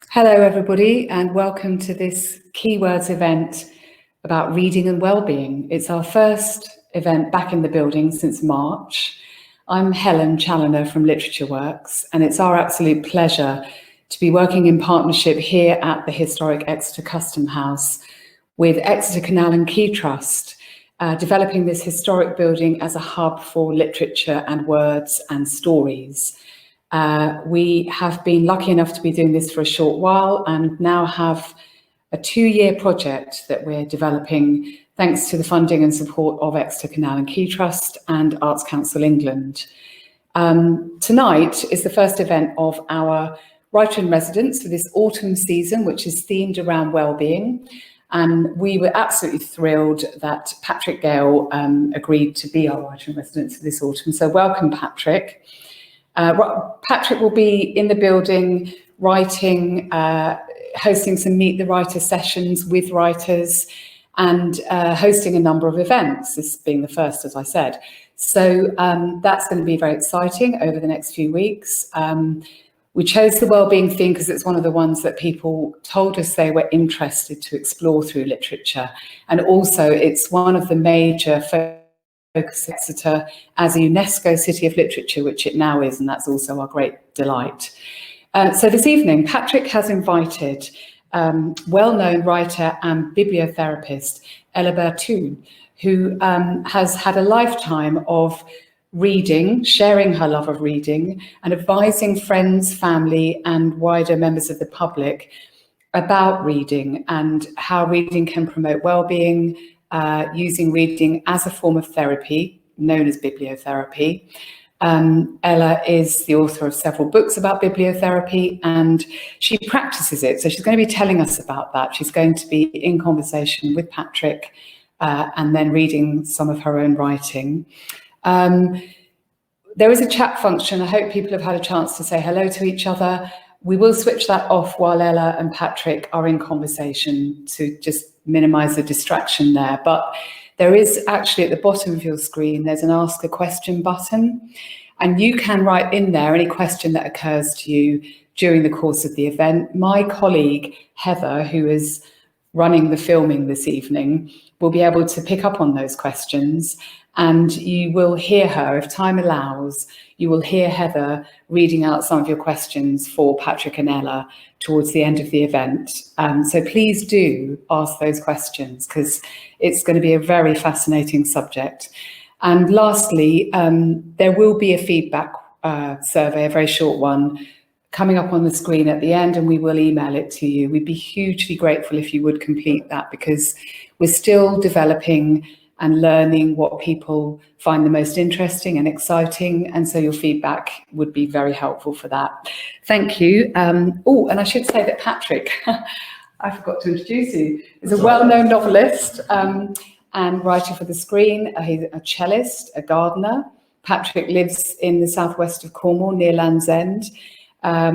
Hello everybody, and welcome to this Quay Words event about reading and wellbeing. It's our first event back in the building since March. I'm Helen Challoner from Literature Works, and it's our absolute pleasure to be working in partnership here at the historic Exeter Custom House with Exeter Canal and Quay Trust, developing this historic building as a hub for literature and words and stories. We have been lucky enough to be doing this for a short while and now have a 2-year project that we're developing thanks to the funding and support of Exeter Canal and Quay Trust and Arts Council England. Tonight is the first event of our Writer in Residence for this autumn season, which is themed around wellbeing. And we were absolutely thrilled that Patrick Gale agreed to be our Writer in Residence for this autumn. So welcome, Patrick. Patrick will be in the building writing, hosting some Meet the Writer sessions with writers and hosting a number of events, this being the first, as I said. So that's going to be very exciting over the next few weeks. We chose the wellbeing theme because it's one of the ones that people told us they were interested to explore through literature. And also it's one of the major focus Exeter as a UNESCO City of Literature, which it now is, and that's also our great delight. So this evening, Patrick has invited well-known writer and bibliotherapist Ella Berthoud, who has had a lifetime of reading, sharing her love of reading, and advising friends, family, and wider members of the public about reading and how reading can promote well-being, using reading as a form of therapy, known as bibliotherapy. Ella is the author of several books about bibliotherapy and she practices it. So she's going to be telling us about that. She's going to be in conversation with Patrick and then reading some of her own writing. There is a chat function. I hope people have had a chance to say hello to each other. We will switch that off while Ella and Patrick are in conversation to just minimize the distraction there. But there is actually at the bottom of your screen, there's an ask a question button, and you can write in there any question that occurs to you during the course of the event. My colleague, Heather, who is running the filming this evening, will be able to pick up on those questions, and you will hear her, if time allows, you will hear Heather reading out some of your questions for Patrick and Ella towards the end of the event. So please do ask those questions because it's going to be a very fascinating subject. And lastly, there will be a feedback survey, a very short one, coming up on the screen at the end, and we will email it to you. We'd be hugely grateful if you would complete that because we're still developing and learning what people find the most interesting and exciting. And so your feedback would be very helpful for that. Thank you. Oh, and I should say that Patrick, I forgot to introduce you, is a well-known novelist and writer for the screen. He's a cellist, a gardener. Patrick lives in the southwest of Cornwall near Land's End.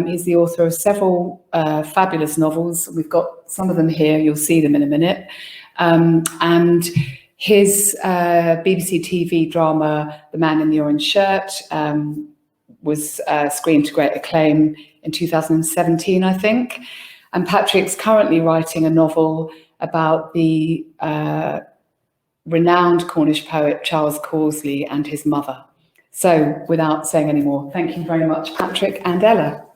He's the author of several fabulous novels. We've got some of them here. You'll see them in a minute. And his BBC TV drama, The Man in the Orange Shirt, was screened to great acclaim in 2017, I think. And Patrick's currently writing a novel about the renowned Cornish poet Charles Causley and his mother. So without saying any more, thank you very much, Patrick and Ella.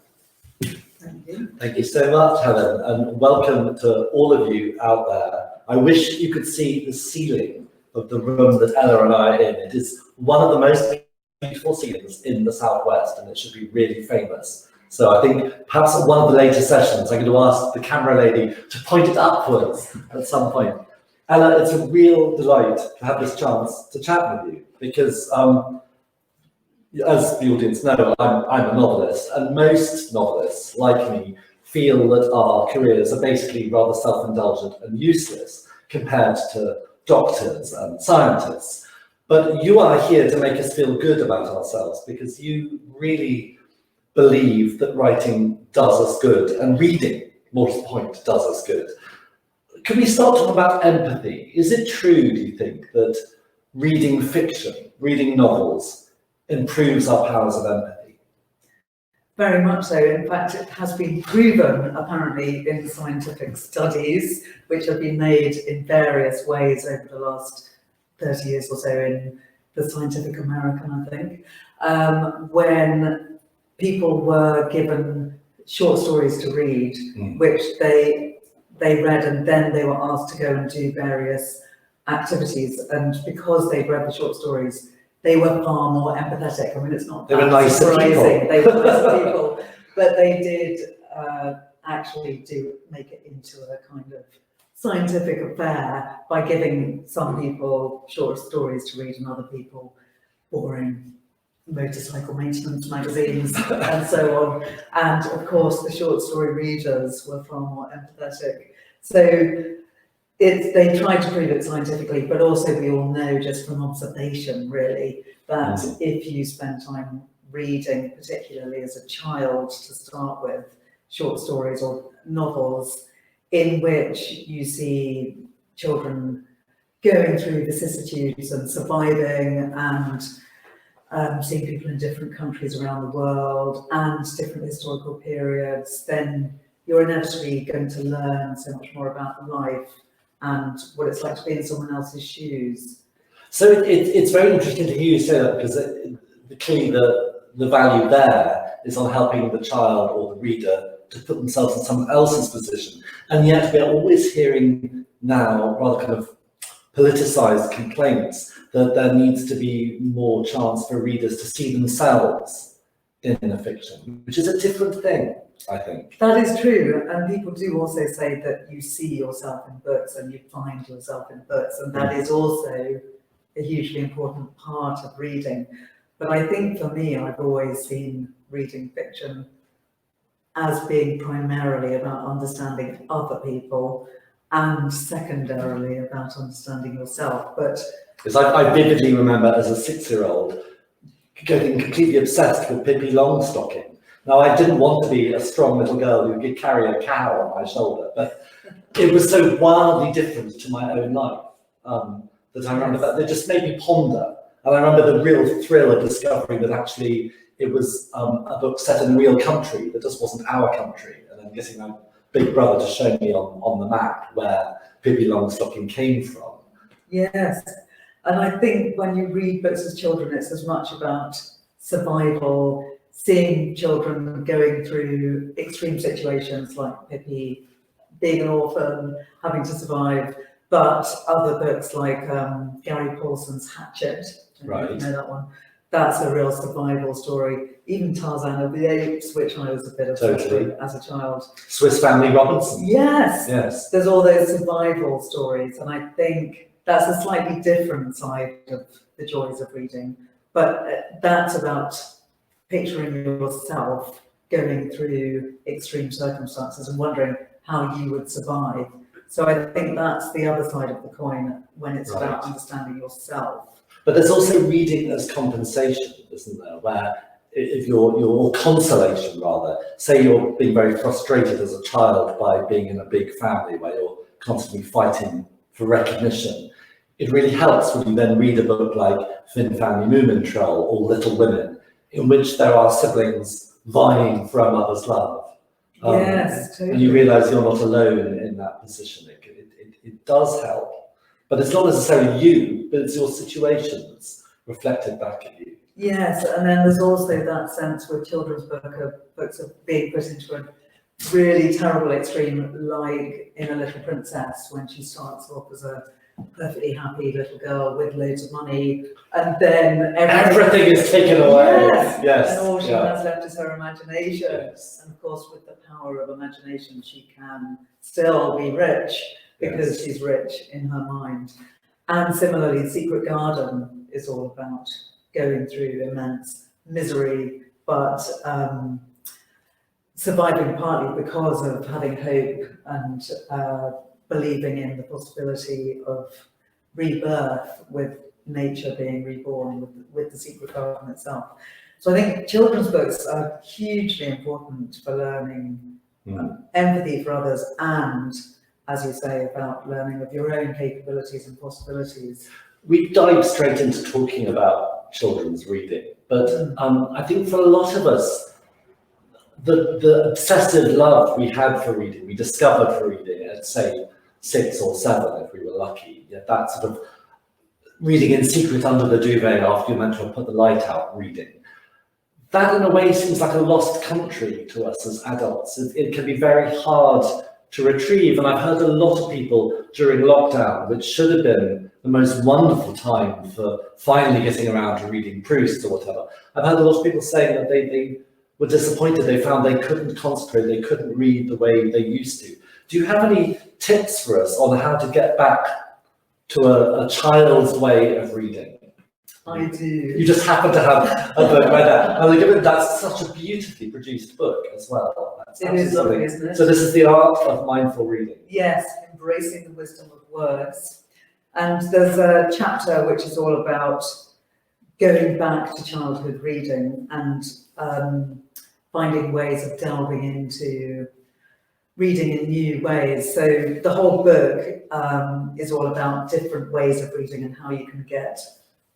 Thank you. Thank you so much, Helen, and welcome to all of you out there. I wish you could see the ceiling of the room that Ella and I are in. It is one of the most beautiful ceilings in the Southwest, and it should be really famous. So I think perhaps at one of the later sessions, I'm going to ask the camera lady to point it upwards at some point. Ella, it's a real delight to have this chance to chat with you because, as the audience know, I'm a novelist, and most novelists, like me, feel that our careers are basically rather self-indulgent and useless compared to doctors and scientists. But you are here to make us feel good about ourselves because you really believe that writing does us good, and reading, more to the point, does us good. Can we start talking about empathy? Is it true, do you think, that reading fiction, reading novels, improves our powers of empathy? Very much so. In fact, it has been proven, apparently, in scientific studies, which have been made in various ways over the last 30 years or so in the Scientific American, I think, when people were given short stories to read, which they read, and then they were asked to go and do various activities. And because they'd read the short stories, they were far more empathetic. I mean, it's not they were nicer surprising. people. They were nicer people, but they did actually do make it into a kind of scientific affair by giving some people short stories to read and other people boring motorcycle maintenance magazines and so on. And of course, the short story readers were far more empathetic. So they tried to prove it scientifically, but also we all know just from observation, really, that if you spend time reading, particularly as a child to start with, short stories or novels in which you see children going through vicissitudes and surviving and seeing people in different countries around the world and different historical periods, then you're inevitably going to learn so much more about life and what it's like to be in someone else's shoes. So it's very interesting to hear you say that, because clearly the value there is on helping the child or the reader to put themselves in someone else's position. And yet we're always hearing now rather kind of politicised complaints that there needs to be more chance for readers to see themselves in a fiction, which is a different thing, I think. That is true, and people do also say that you see yourself in books and you find yourself in books, and that is also a hugely important part of reading. But I think for me, I've always seen reading fiction as being primarily about understanding other people and secondarily about understanding yourself. But because I vividly remember as a 6-year-old getting completely obsessed with Pippi Longstocking. Now, I didn't want to be a strong little girl who could carry a cow on my shoulder, but it was so wildly different to my own life that I remember that it just made me ponder. And I remember the real thrill of discovering that actually it was a book set in a real country that just wasn't our country, and then getting my big brother to show me on the map where Pippi Longstocking came from. yes, and I think when you read books as children, it's as much about survival, seeing children going through extreme situations like Pippi, being an orphan, having to survive, but other books like Gary Paulson's Hatchet, Right. you know that one, that's a real survival story. Even Tarzan of the Apes, which I was a bit obsessed with as a child. Swiss Family Robinson. Yes, Yes. there's all those survival stories, and I think that's a slightly different side of the joys of reading, but that's about picturing yourself going through extreme circumstances and wondering how you would survive. So I think that's the other side of the coin when it's about understanding yourself. But there's also reading as compensation, isn't there? Where if your consolation rather, say you're being very frustrated as a child by being in a big family where you're constantly fighting for recognition, it really helps when you then read a book like Finn Family Moomintroll or Little Women, in which there are siblings vying for a mother's love. Yes, totally. And you realise you're not alone in that position. It does help. But it's not necessarily you, but it's your situations reflected back at you. Yes, and then there's also that sense with children's books of being put into a really terrible extreme, like in A Little Princess, when she starts off as a perfectly happy little girl with loads of money, and then everything is taken away. Yes. And all she has left is her imagination. Yes. And of course, with the power of imagination, she can still be rich because she's rich in her mind. And similarly, Secret Garden is all about going through immense misery, but surviving partly because of having hope and believing in the possibility of rebirth, with nature being reborn, with the Secret Garden itself. So I think children's books are hugely important for learning empathy for others and, as you say, about learning of your own capabilities and possibilities. We dive straight into talking about children's reading, but I think for a lot of us, the obsessive love we had for reading, we discovered for reading at, say, 6 or 7, if we were lucky. Yeah, that sort of reading in secret under the duvet after you're meant to have put the light out reading. That, in a way, seems like a lost country to us as adults. It can be very hard to retrieve, and I've heard a lot of people during lockdown, which should have been the most wonderful time for finally getting around to reading Proust or whatever. I've heard a lot of people saying that they were disappointed. They found they couldn't concentrate, they couldn't read the way they used to. Do you have any tips for us on how to get back to a child's way of reading? I do. You just happen to have a book right there. And that's such a beautifully produced book as well. It is lovely, isn't it? So this is the art of mindful reading. Yes, embracing the wisdom of words. And there's a chapter which is all about going back to childhood reading and finding ways of delving into reading in new ways. So the whole book is all about different ways of reading and how you can get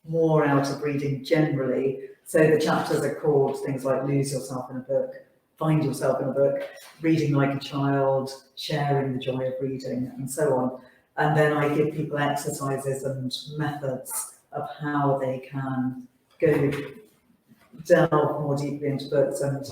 more out of reading generally. So the chapters are called things like Lose Yourself in a Book, Find Yourself in a Book, Reading Like a Child, Sharing the Joy of Reading, and so on. And then I give people exercises and methods of how they can go delve more deeply into books and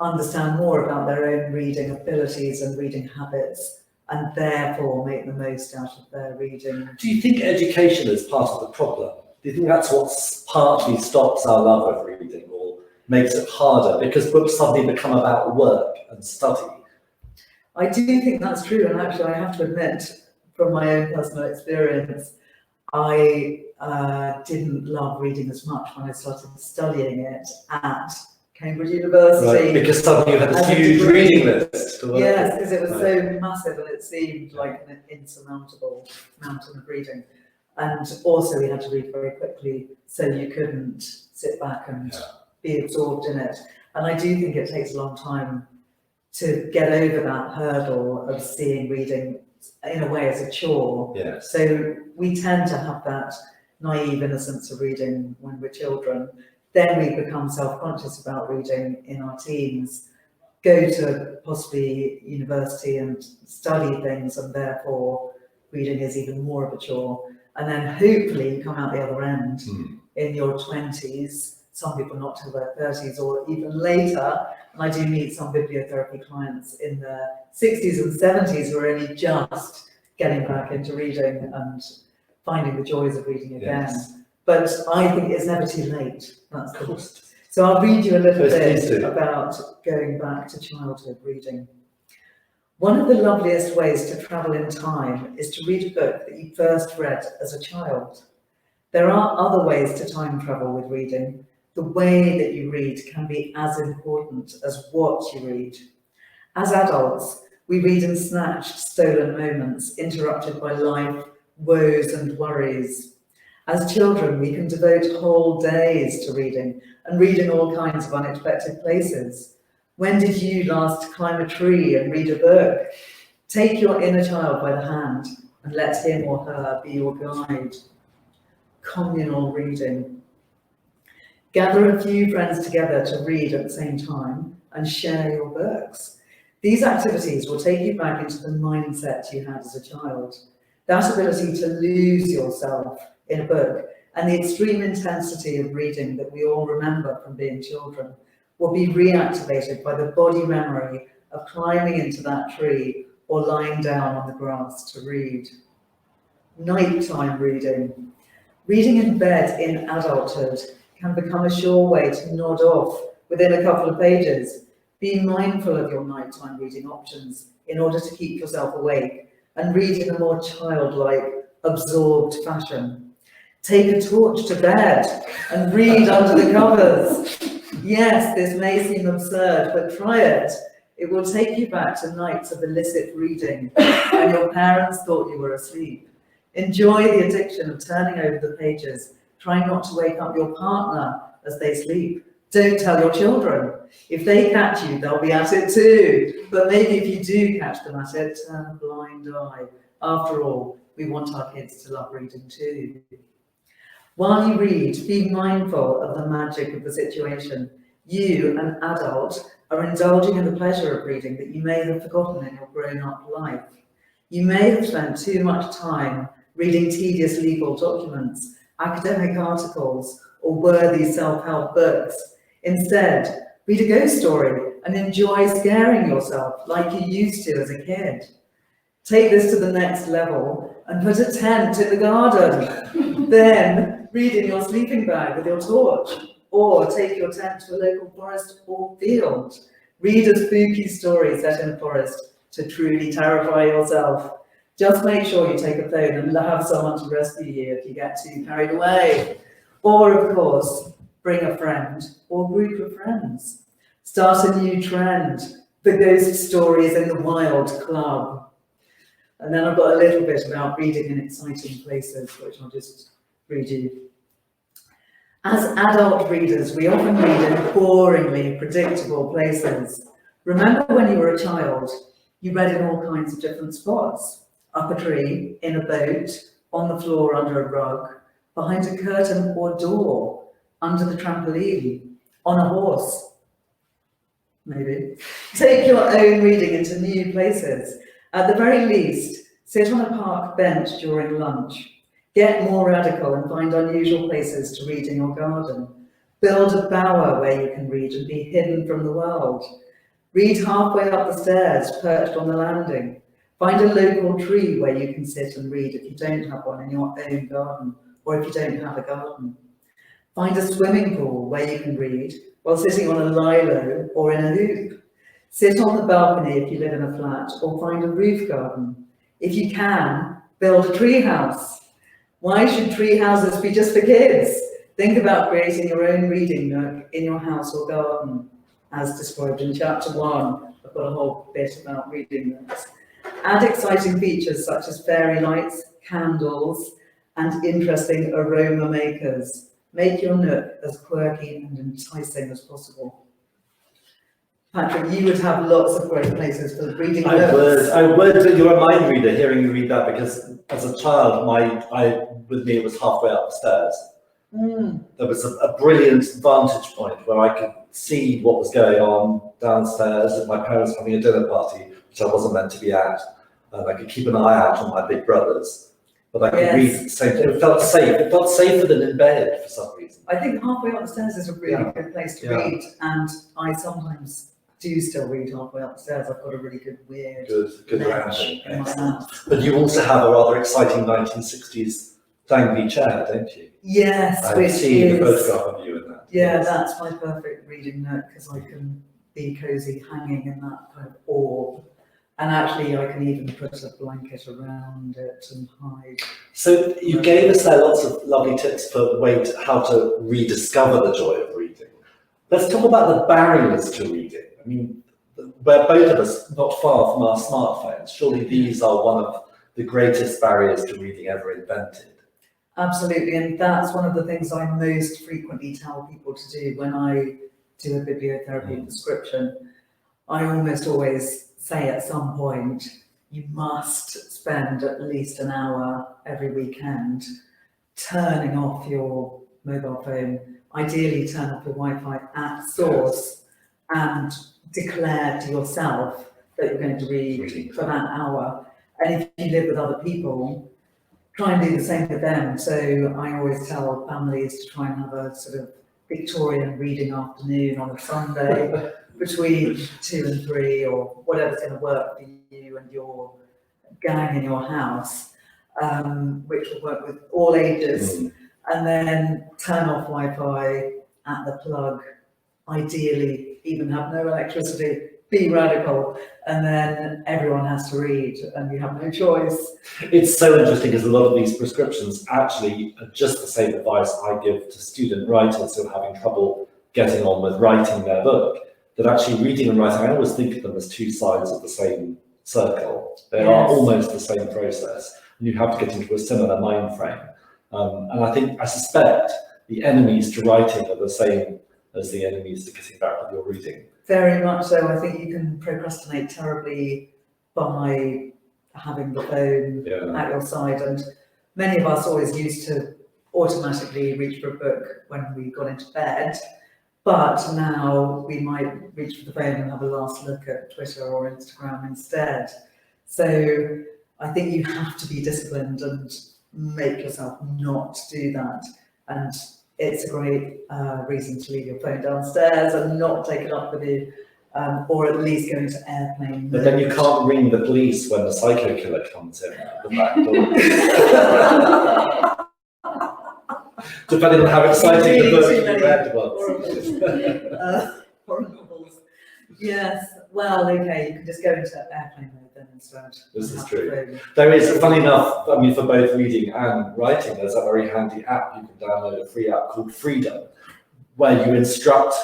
understand more about their own reading abilities and reading habits, and therefore make the most out of their reading. Do you think education is part of the problem? Do you think that's what partly stops our love of reading or makes it harder, because books suddenly become about work and study? I do think that's true, and actually I have to admit, from my own personal experience, I didn't love reading as much when I started studying it at Cambridge University. Right, because suddenly you had this huge reading list to work Yes, with. because it was so massive and it seemed like an insurmountable mountain of reading. And also we had to read very quickly, so you couldn't sit back and be absorbed in it. And I do think it takes a long time to get over that hurdle of seeing reading in a way as a chore. Yes. So we tend to have that naive innocence of reading when we're children. Then we become self-conscious about reading in our teens, go to possibly university and study things, and therefore reading is even more of a chore. And then hopefully you come out the other end in your 20s, some people not till their 30s or even later. And I do meet some bibliotherapy clients in their 60s and 70s who are only just getting back into reading and finding the joys of reading again. Yes. But I think it's never too late. That's the course. So I'll read you a little bit about going back to childhood reading. One of the loveliest ways to travel in time is to read a book that you first read as a child. There are other ways to time travel with reading. The way that you read can be as important as what you read. As adults, we read in snatched, stolen moments, interrupted by life, woes and worries. As children, we can devote whole days to reading and read in all kinds of unexpected places. When did you last climb a tree and read a book? Take your inner child by the hand and let him or her be your guide. Communal reading. Gather a few friends together to read at the same time and share your books. These activities will take you back into the mindset you had as a child. That ability to lose yourself in a book and the extreme intensity of reading that we all remember from being children will be reactivated by the body memory of climbing into that tree or lying down on the grass to read. Nighttime reading. Reading in bed in adulthood can become a sure way to nod off within a couple of pages. Be mindful of your nighttime reading options in order to keep yourself awake and read in a more childlike, absorbed fashion. Take a torch to bed and read under the covers. Yes, this may seem absurd, but try it. It will take you back to nights of illicit reading when your parents thought you were asleep. Enjoy the addiction of turning over the pages. Try not to wake up your partner as they sleep. Don't tell your children. If they catch you, they'll be at it too. But maybe if you do catch them at it, turn a blind eye. After all, we want our kids to love reading too. While you read, be mindful of the magic of the situation. You, an adult, are indulging in the pleasure of reading that you may have forgotten in your grown-up life. You may have spent too much time reading tedious legal documents, academic articles, or worthy self-help books. Instead, read a ghost story and enjoy scaring yourself like you used to as a kid. Take this to the next level and put a tent in the garden. Then read in your sleeping bag with your torch, or take your tent to a local forest or field. Read a spooky story set in a forest to truly terrify yourself. Just make sure you take a phone and have someone to rescue you if you get too carried away. Or, of course, bring a friend or group of friends. Start a new trend, the Ghost Stories in the Wild Club. And then I've got a little bit about reading in exciting places, which I'll just read you. As adult readers, we often read in boringly predictable places. Remember when you were a child, you read in all kinds of different spots. Up a tree, in a boat, on the floor under a rug, behind a curtain or door, under the trampoline, on a horse. Maybe. Take your own reading into new places. At the very least, sit on a park bench during lunch. Get more radical and find unusual places to read in your garden. Build a bower where you can read and be hidden from the world. Read halfway up the stairs, perched on the landing. Find a local tree where you can sit and read if you don't have one in your own garden, or if you don't have a garden. Find a swimming pool where you can read while sitting on a lilo or in a hoop. Sit on the balcony if you live in a flat, or find a roof garden. If you can, build a tree house. Why should tree houses be just for kids? Think about creating your own reading nook in your house or garden, as described in chapter 1. I've got a whole bit about reading nooks. Add exciting features such as fairy lights, candles, and interesting aroma makers. Make your nook as quirky and enticing as possible. Patrick, you would have lots of great places for reading nooks. I would. You're a mind reader hearing you read that, because as a child, with me it was halfway up the stairs. There was a brilliant vantage point where I could see what was going on downstairs at my parents having a dinner party, which I wasn't meant to be at. And I could keep an eye out on my big brothers. But I could read at the same time. It felt safe. It felt safer than in bed for some reason. I think halfway up the stairs is a really good place to read. And I sometimes do still read halfway up the stairs. I've got a really good Good ledge in my house. But you also have a rather exciting 1960s dangly chair, don't you? Yes, I've seen a photograph of you in that. Yeah, that's my perfect reading nook, because I can be cosy hanging in that kind of orb. And actually, I can even put a blanket around it and hide. So you gave us there lots of lovely tips for how to rediscover the joy of reading. Let's talk about the barriers to reading. I mean, we're both of us not far from our smartphones. Surely these are one of the greatest barriers to reading ever invented. Absolutely, and that's one of the things I most frequently tell people to do when I do a bibliotherapy prescription. I almost always say at some point, you must spend at least an hour every weekend turning off your mobile phone, ideally turn off your Wi-Fi at source, and declare to yourself that you're going to read for that hour. And if you live with other people, try and do the same with them. So I always tell families to try and have a sort of Victorian reading afternoon on a Sunday between 2 and 3, or whatever's going to work for you and your gang in your house, which will work with all ages. And then turn off Wi-Fi at the plug, ideally even have no electricity, be radical, and then everyone has to read and you have no choice. It's so interesting, because a lot of these prescriptions actually are just the same advice I give to student writers who are having trouble getting on with writing their book, that actually reading and writing, I always think of them as two sides of the same circle. They are almost the same process, and you have to get into a similar mind frame. And I suspect the enemies to writing are the same as the enemies to getting back with your reading. Very much so. I think you can procrastinate terribly by having the phone at your side, and many of us always used to automatically reach for a book when we got into bed, But now we might reach for the phone and have a last look at Twitter or Instagram instead. So I think you have to be disciplined and make yourself not do that. And it's a great reason to leave your phone downstairs and not take it up with you, or at least go into airplane mode. But then you can't ring the police when the psycho killer comes in at the back door. Depending on how exciting the book you read was. Horribles. Yes. Well, okay, you can just go into airplane mode then instead. This is true. There is, funny enough, I mean, for both reading and writing, there's a very handy app. You can download a free app called Freedom, where you instruct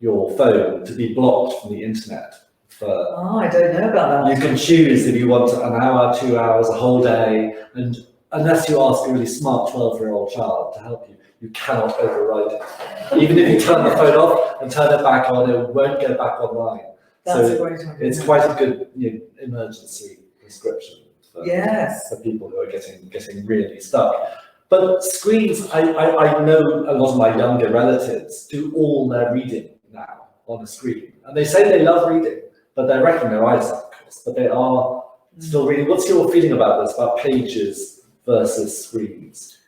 your phone to be blocked from the internet. I don't know about that. You can choose if you want an hour, 2 hours, a whole day, and unless you ask a really smart 12-year-old child to help you, you cannot override it. Even if you turn the phone off and turn it back on, it won't go back online. That's so a great idea. It's quite a good emergency prescription for people who are getting really stuck. But screens, I know a lot of my younger relatives do all their reading now on a screen. And they say they love reading, but they're wrecking their eyes out, of course. But they are still reading. What's your feeling about this, about pages versus screens?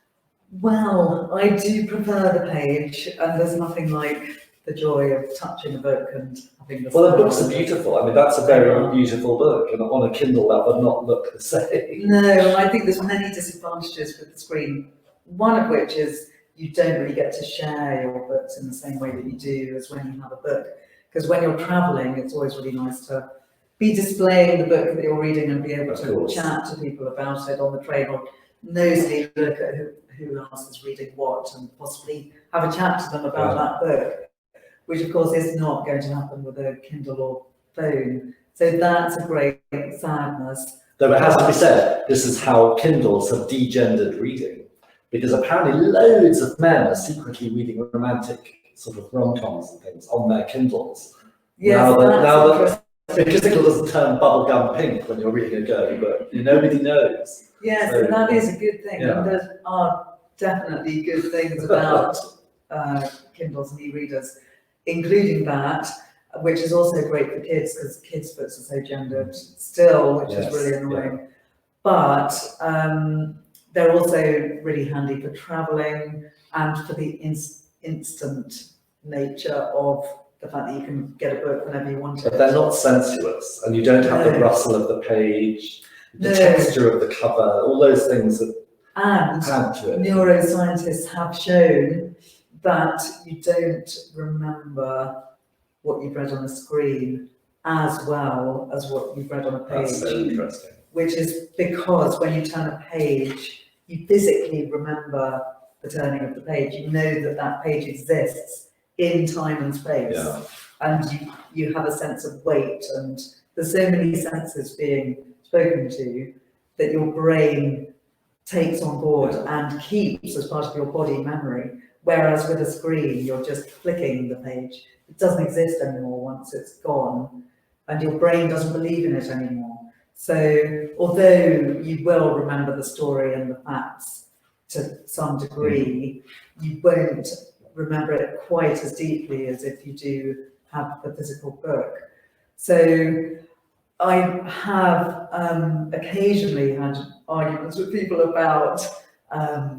Well, I do prefer the page, and there's nothing like the joy of touching a book and having the. Well, the books are beautiful. I mean, that's a very beautiful book, and on a Kindle that would not look the same. No, and I think there's many disadvantages with the screen. One of which is you don't really get to share your books in the same way that you do as when you have a book. Because when you're traveling, it's always really nice to be displaying the book that you're reading and be able to chat to people about it on the train, or nosily look at who else is reading what and possibly have a chat to them about that book, which of course is not going to happen with a Kindle or phone. So that's a great sadness. Though it has to be said, this is how Kindles have degendered reading, because apparently loads of men are secretly reading romantic sort of rom-coms and things on their Kindles. Yes, now that because Kindle doesn't turn bubblegum pink when you're reading a girly book, nobody knows. Yes, so, and that is a good thing. Yeah. And there are definitely good things about Kindles and e-readers, including that, which is also great for kids, because kids' books are so gendered still, which is really annoying. Yeah. But they're also really handy for traveling and for the instant nature of the fact that you can get a book whenever you want it. But they're not sensuous, and you don't have the rustle of the page, the texture of the cover, all those things that add to it. Neuroscientists have shown that you don't remember what you've read on a screen as well as what you've read on a page. That's so interesting. Which is because when you turn a page, you physically remember the turning of the page. You know that that page exists in time and space, and you have a sense of weight, and there's so many senses being spoken to that your brain takes on board and keeps as part of your body memory. Whereas with a screen, you're just flicking the page. It doesn't exist anymore once it's gone, and your brain doesn't believe in it anymore. So although you will remember the story and the facts to some degree, you won't remember it quite as deeply as if you do have the physical book. So I have occasionally had arguments with people about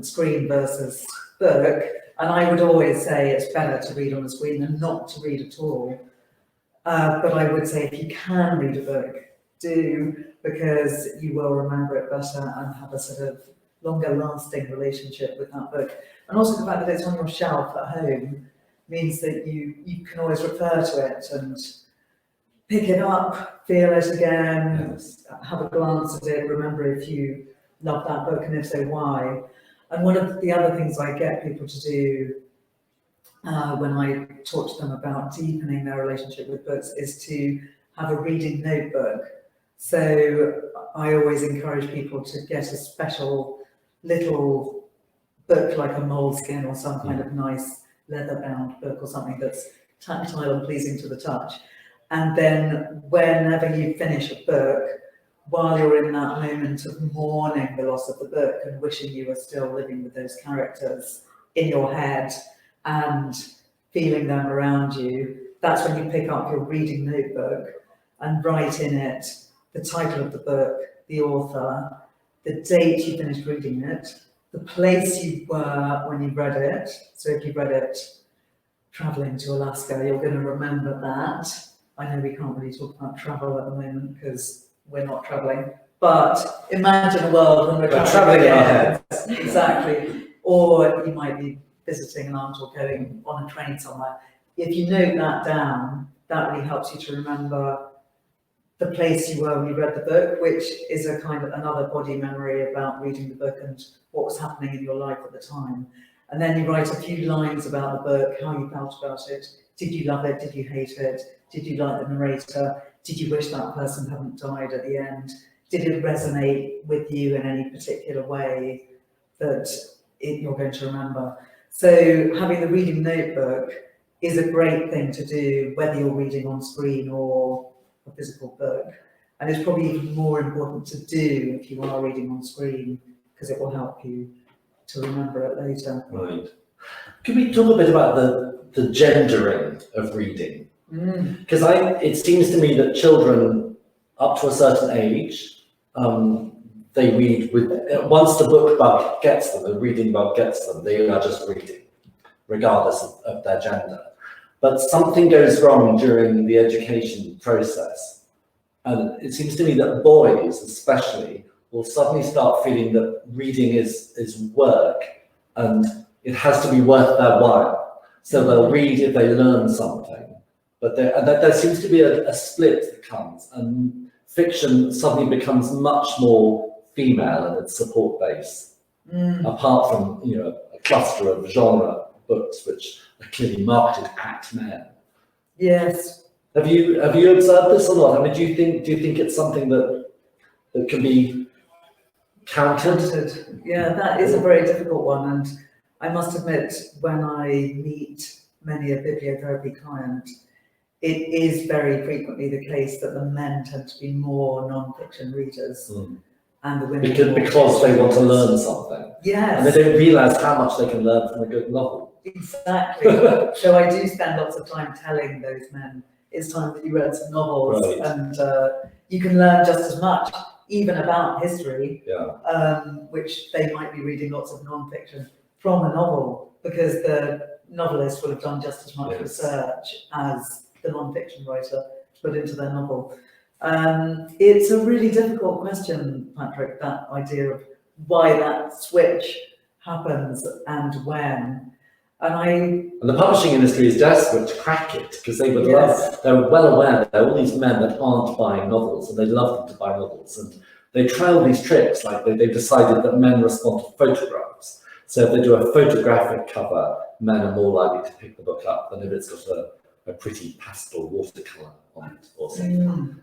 screen versus book, and I would always say it's better to read on a screen than not to read at all. But I would say if you can read a book, do, because you will remember it better and have a sort of longer lasting relationship with that book. And also the fact that it's on your shelf at home means that you can always refer to it and pick it up, feel it again, have a glance at it, remember if you love that book, and if so, why. And one of the other things I get people to do when I talk to them about deepening their relationship with books is to have a reading notebook. So I always encourage people to get a special little book, like a moleskin or some kind of nice leather-bound book or something that's tactile and pleasing to the touch. And then whenever you finish a book, while you're in that moment of mourning the loss of the book and wishing you were still living with those characters in your head and feeling them around you, that's when you pick up your reading notebook and write in it the title of the book, the author, the date you finished reading it, the place you were when you read it. So if you read it traveling to Alaska, you're going to remember that. I know we can't really talk about travel at the moment because we're not traveling, but imagine a world when we're traveling in our heads. Exactly. Or you might be visiting an aunt or going on a train somewhere. If you note that down, that really helps you to remember the place you were when you read the book, which is a kind of another body memory about reading the book and what was happening in your life at the time. And then you write a few lines about the book, how you felt about it. Did you love it? Did you hate it? Did you like the narrator? Did you wish that person hadn't died at the end? Did it resonate with you in any particular way that you're going to remember? So having the reading notebook is a great thing to do, whether you're reading on screen or a physical book. And it's probably even more important to do if you are reading on screen, because it will help you to remember it later. Right. Can we talk a bit about the gendering of reading? Because it seems to me that children up to a certain age, they read with, once the book bug gets them, the reading bug gets them, they are just reading, regardless of their gender. But something goes wrong during the education process. And it seems to me that boys, especially, will suddenly start feeling that reading is work and it has to be worth their while. So they'll read if they learn something. But there seems to be a split that comes, and fiction suddenly becomes much more female in its support base, apart from a cluster of genre books which are clearly marketed at men. Yes. Have you observed this or not? I mean, do you think it's something that can be countered? Yeah, that is a very difficult one, and I must admit, when I meet many a bibliotherapy client, it is very frequently the case that the men tend to be more non-fiction readers, and the women because they want to learn something. Yes. And they don't realise how much they can learn from a good novel. Exactly. So I do spend lots of time telling those men, it's time that you read some novels, Right. and you can learn just as much, even about history, which they might be reading lots of non-fiction from a novel, because the novelist will have done just as much research as the non-fiction writer to put into their novel. It's a really difficult question, Patrick, that idea of why that switch happens and when. And the publishing industry is desperate to crack it, because they would love, they're well aware that there are all these men that aren't buying novels, and they love them to buy novels, and they trial these tricks, like they've decided that men respond to photographs. So if they do a photographic cover, men are more likely to pick the book up than if it's got a pretty pastel watercolour on it or something.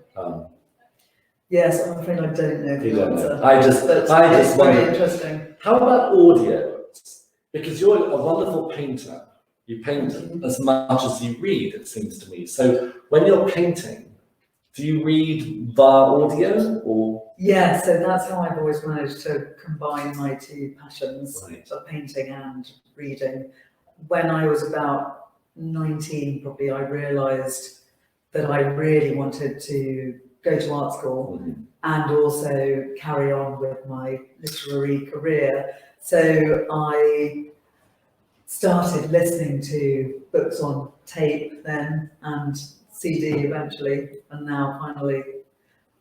Yes, I'm afraid I don't know the answer. I just very wonder, interesting. how about audiobooks? Because you're a wonderful painter. You paint as much as you read, it seems to me. So when you're painting, do you read via audio or? Yeah, so that's how I've always managed to combine my two passions of painting and reading. When I was about 19, probably, I realised that I really wanted to go to art school and also carry on with my literary career. So I started listening to books on tape then, and CD eventually, and now finally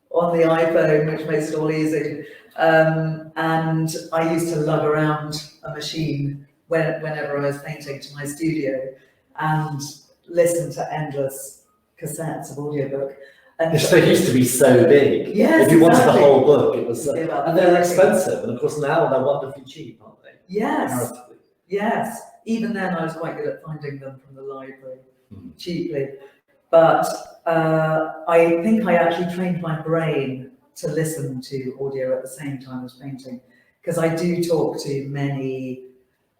on the iPhone, which makes it all easy. And I used to lug around a machine whenever I was painting to my studio and listen to endless cassettes of audiobook. And they used to be so big. Yes, if you wanted the exactly. whole book, it was, and they're expensive. And of course now they're wonderfully cheap, aren't they? Yes. Yes. Even then, I was quite good at finding them from the library cheaply. But I think I actually trained my brain to listen to audio at the same time as painting, because I do talk to many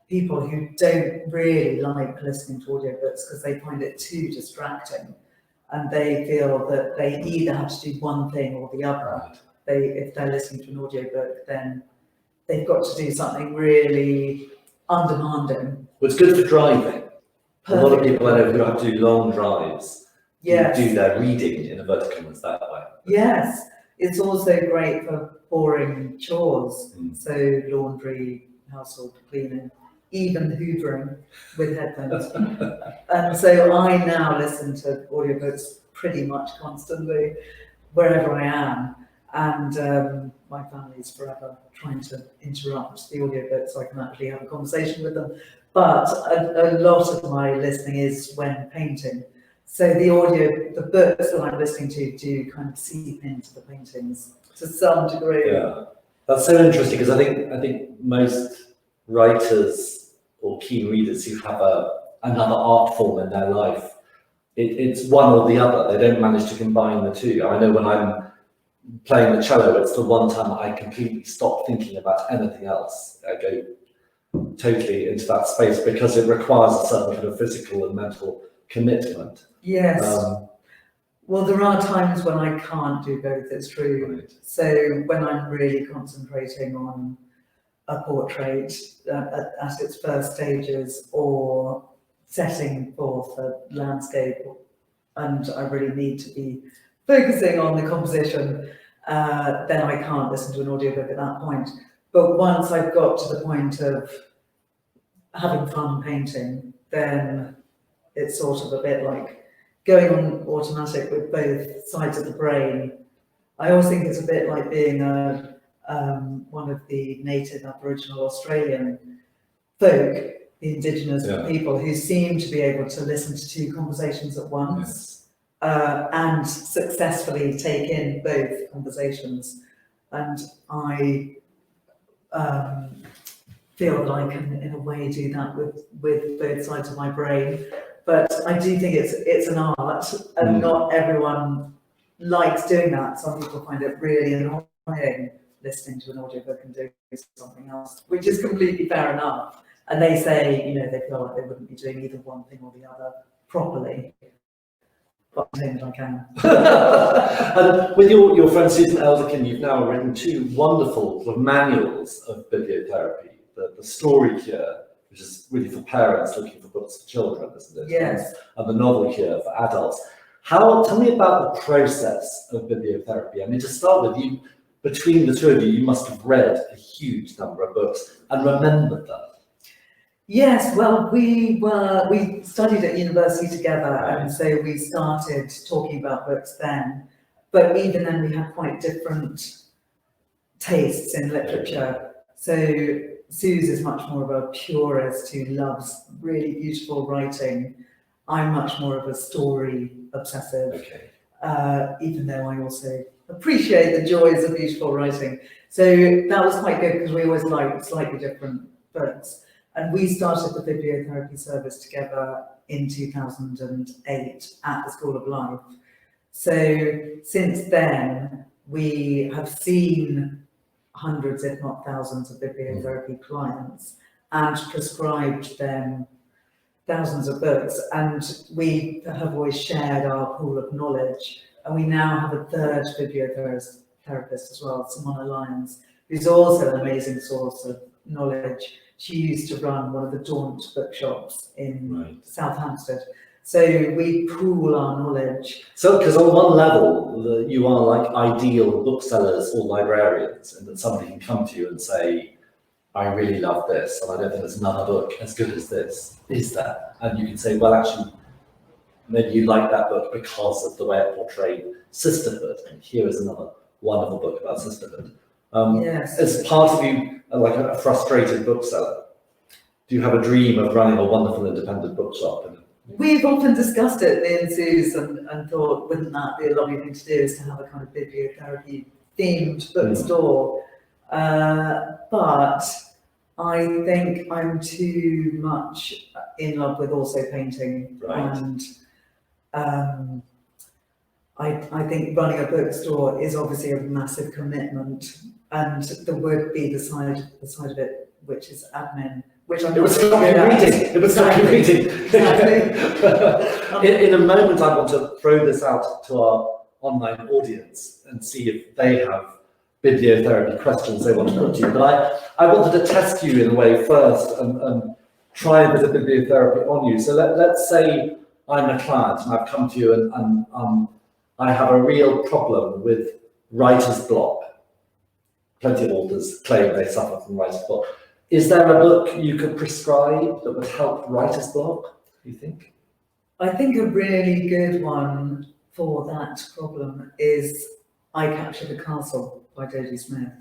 people who don't really like listening to audiobooks because they find it too distracting, and they feel that they either have to do one thing or the other. If they're listening to an audiobook, then they've got to do something really undemanding. Well, it's good for driving. A lot of people I know who have to do long drives Yes. do their reading in inverted commas that way. Yes, it's also great for boring chores. So laundry, household cleaning, even hoovering with headphones. And so I now listen to audiobooks pretty much constantly, wherever I am. And my family's forever trying to interrupt the audiobook so I can actually have a conversation with them. But a lot of my listening is when painting. So the books that I'm listening to do kind of seep into the paintings to some degree. Yeah, that's so interesting because I think most writers or keen readers who have another art form in their life, it's one or the other. They don't manage to combine the two. I know when I'm playing the cello, it's the one time I completely stop thinking about anything else. I go totally into that space because it requires a certain kind of physical and mental commitment. Yes. Well, there are times when I can't do both, it's true. Right. So when I'm really concentrating on a portrait at its first stages or setting forth a landscape, and I really need to be focusing on the composition, then I can't listen to an audiobook at that point. But once I've got to the point of having fun painting, then it's sort of a bit like going on automatic with both sides of the brain. I always think it's a bit like being one of the native Aboriginal Australian folk, the Indigenous people who seem to be able to listen to two conversations at once and successfully take in both conversations. And I feel that I can, in a way, do that with both sides of my brain. But I do think it's an art, and not everyone likes doing that. Some people find it really annoying listening to an audiobook and doing something else, which is completely fair enough. And they say, you know, they feel like they wouldn't be doing either one thing or the other properly. But I'm saying that I can. And with your friend Susan Elderkin, you've now written two wonderful sort of manuals of bibliotherapy. The Story Cure, which is really for parents looking for books for children, isn't it? Yes. And the Novel Cure for adults. Tell me about the process of bibliotherapy. I mean, to start with, you, between the two of you, you must have read a huge number of books and remembered them. Yes, well, we studied at university together, and so we started talking about books then. But even then, we had quite different tastes in literature. So Suze is much more of a purist who loves really beautiful writing. I'm much more of a story obsessive, even though I also appreciate the joys of beautiful writing. So that was quite good because we always liked slightly different books. And we started the bibliotherapy service together in 2008 at the School of Life. So since then, we have seen hundreds, if not thousands, of bibliotherapy clients and prescribed them thousands of books. And we have always shared our pool of knowledge. And we now have a third bibliotherapist as well, Simona Lyons, who's also an amazing source of knowledge. She used to run one of the Daunt bookshops in South Hampstead. So we pool our knowledge. So, because on one level, you are like ideal booksellers or librarians, and that somebody can come to you and say, I really love this, and I don't think there's another book as good as this. Is there? And you can say, well, actually, maybe you like that book because of the way it portrayed sisterhood, and here is another wonderful book about sisterhood. yes. As part of you, like a frustrated bookseller, do you have a dream of running a wonderful independent bookshop? We've often discussed it, me and Suze, and thought, wouldn't that be a lovely thing to do, is to have a kind of bibliotherapy themed bookstore. But I think I'm too much in love with also painting, and I think running a bookstore is obviously a massive commitment, and there would be the side of it which is admin, which I'm. It was stop you reading. It was stop you reading. In a moment, I want to throw this out to our online audience and see if they have bibliotherapy questions they want to put to you. But I wanted to test you in a way first, and try a bit of bibliotherapy on you. So let's say I'm a client and I've come to you and I have a real problem with writer's block. Plenty of authors claim they suffer from writer's block. Is there a book you could prescribe that would help writer's block, do you think? I think a really good one for that problem is I Captured a Castle by Dodie Smith,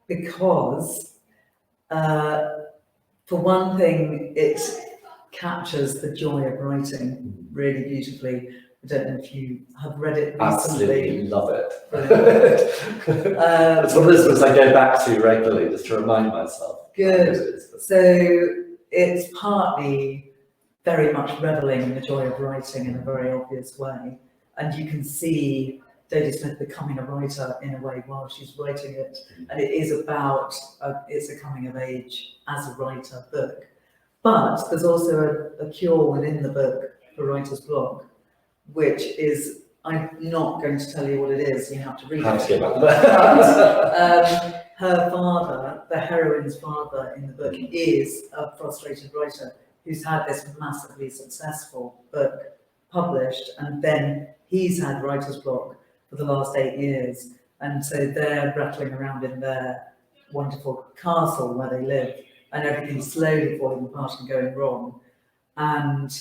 because for one thing, it captures the joy of writing really beautifully. I don't know if you have read it recently. Absolutely love it. It's one of those books I go back to regularly just to remind myself. Good. So it's partly very much reveling in the joy of writing in a very obvious way. And you can see Dodie Smith becoming a writer in a way while she's writing it. And it is about, it's a coming of age as a writer book. But there's also a cure within the book for writer's block, which is, I'm not going to tell you what it is, you have to read it. To go back. Her father, the heroine's father in the book, is a frustrated writer who's had this massively successful book published, and then he's had writer's block for the last 8 years. And so they're rattling around in their wonderful castle where they live, and everything's slowly falling apart and going wrong. And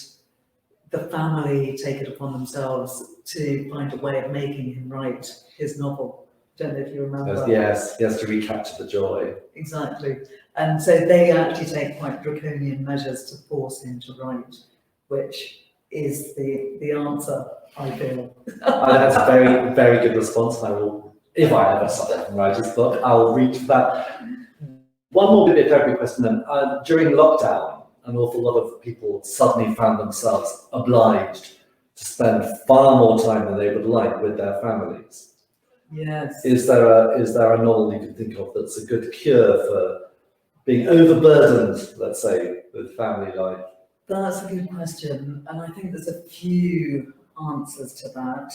the family take it upon themselves to find a way of making him write his novel. Don't know if you remember. Yes, to recapture the joy. Exactly. And so they actually take quite draconian measures to force him to write, which is the answer, I feel. That's a very, very good response. I will, if I ever suffer from writer's block, I will reach for that. One more bibliotherapy question then. During lockdown, an awful lot of people suddenly found themselves obliged to spend far more time than they would like with their families. Yes. Is there a novel you can think of that's a good cure for being overburdened, let's say, with family life? That's a good question, and I think there's a few answers to that.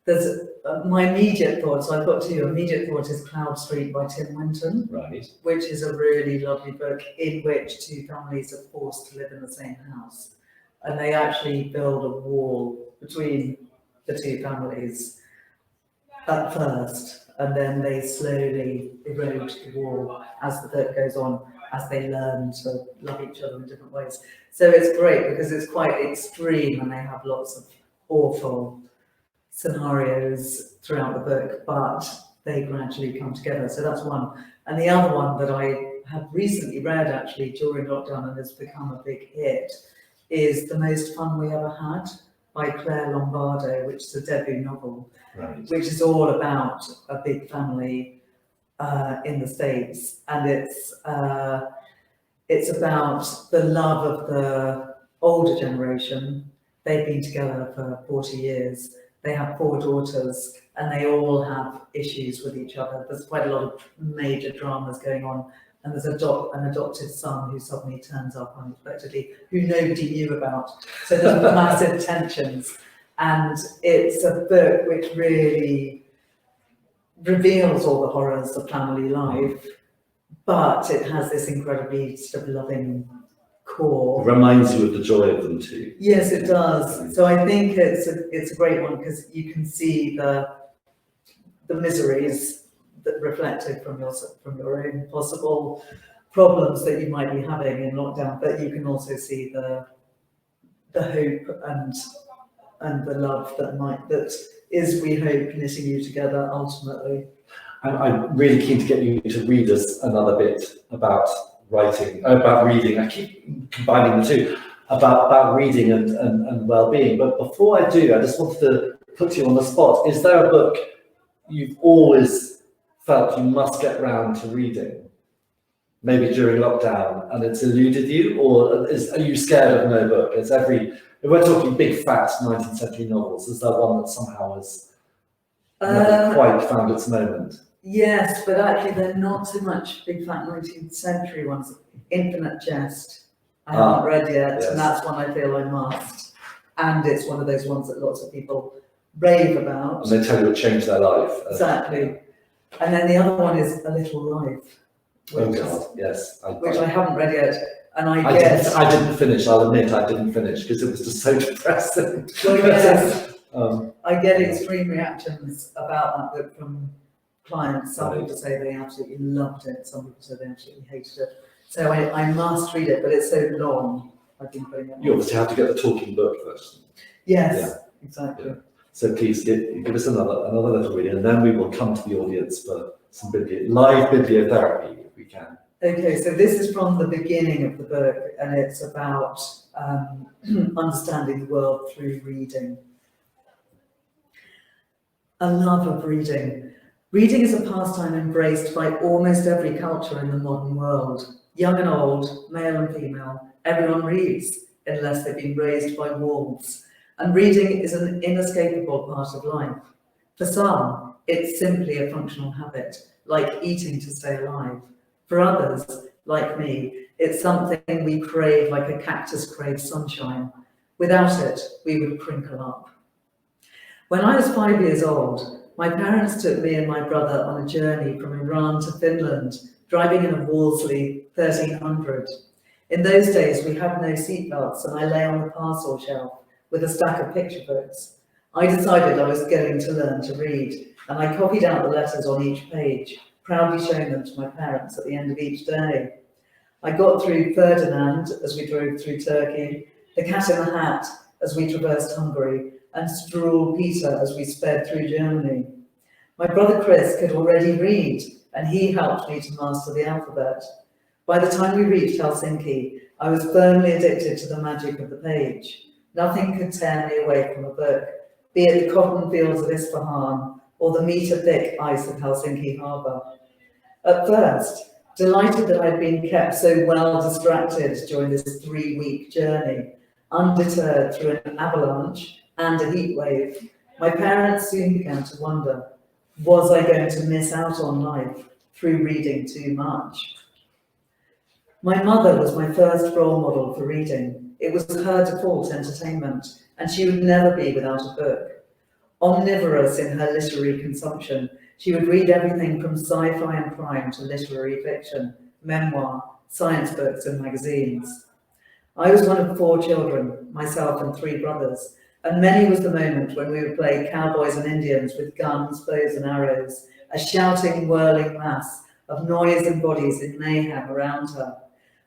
There's my immediate thought, so I've got two. Immediate thought is Cloud Street by Tim Winton, Right. which is a really lovely book in which two families are forced to live in the same house, and they actually build a wall between the two families at first, and then they slowly erode the wall as the book goes on, as they learn to love each other in different ways. So it's great because it's quite extreme and they have lots of awful scenarios throughout the book, but they gradually come together. So that's one. And the other one that I have recently read actually during lockdown and has become a big hit is The Most Fun We Ever Had by Claire Lombardo, which is a debut novel, Right. which is all about a big family in the States, and it's about the love of the older generation. They've been together for 40 years. They have 4 daughters, and they all have issues with each other. There's quite a lot of major dramas going on, and there's an adopted son who suddenly turns up unexpectedly, who nobody knew about. So there's massive tensions, and it's a book which really reveals all the horrors of family life, but it has this incredibly sort of loving core. It reminds you of the joy of them too. Yes, it does. So I think it's a great one because you can see the miseries that reflected from your own possible problems that you might be having in lockdown, but you can also see the hope and the love that is, we hope, knitting you together ultimately. I'm really keen to get you to read us another bit about reading. I keep combining the two, about reading and well-being. But before I do, I just wanted to put you on the spot. Is there a book you've always felt you must get round to reading, maybe during lockdown, and it's eluded you? Or are you scared of no book? If we're talking big, fat 19th century novels, is there one that somehow has never quite found its moment? Yes, but actually they're not so much big fat 19th century ones. Infinite Jest, I haven't read yet, yes. And that's one I feel I must. And it's one of those ones that lots of people rave about. And they tell you it changed their life. Exactly. And then the other one is A Little Life, Oh which, God, yes. which I haven't read yet. And I didn't finish, I'll admit I didn't finish because it was just so depressing. Well, yes. I get extreme reactions about that book from clients. Some Right. people say they absolutely loved it, some people say they absolutely hated it. So I must read it, but it's so long. I've been putting it You on. obviously have to get the talking book version. Yes, exactly. Yeah. So please give us another little reading, and then we will come to the audience for some live bibliotherapy if we can. Okay, so this is from the beginning of the book, and it's about understanding the world through reading. A love of reading. Reading is a pastime embraced by almost every culture in the modern world. Young and old, male and female, everyone reads, unless they've been raised by wolves. And reading is an inescapable part of life. For some, it's simply a functional habit, like eating to stay alive. For others, like me, it's something we crave like a cactus craves sunshine. Without it, we would crinkle up. When I was 5 years old, my parents took me and my brother on a journey from Iran to Finland, driving in a Wolseley 1300. In those days, we had no seatbelts, and I lay on the parcel shelf with a stack of picture books. I decided I was going to learn to read, and I copied out the letters on each page, proudly showing them to my parents at the end of each day. I got through Ferdinand as we drove through Turkey, the Cat in the Hat as we traversed Hungary, and Strull Peter as we sped through Germany. My brother Chris could already read, and he helped me to master the alphabet. By the time we reached Helsinki, I was firmly addicted to the magic of the page. Nothing could tear me away from a book, be it the cotton fields of Isfahan or the metre-thick ice of Helsinki harbour. At first, delighted that I'd been kept so well distracted during this 3-week journey, undeterred through an avalanche and a heat wave, my parents soon began to wonder, was I going to miss out on life through reading too much? My mother was my first role model for reading. It was her default entertainment, and she would never be without a book. Omnivorous in her literary consumption, she would read everything from sci-fi and crime to literary fiction, memoir, science books and magazines. I was one of 4 children, myself and 3 brothers, and many was the moment when we would play cowboys and Indians with guns, bows and arrows, a shouting, whirling mass of noise and bodies in mayhem around her,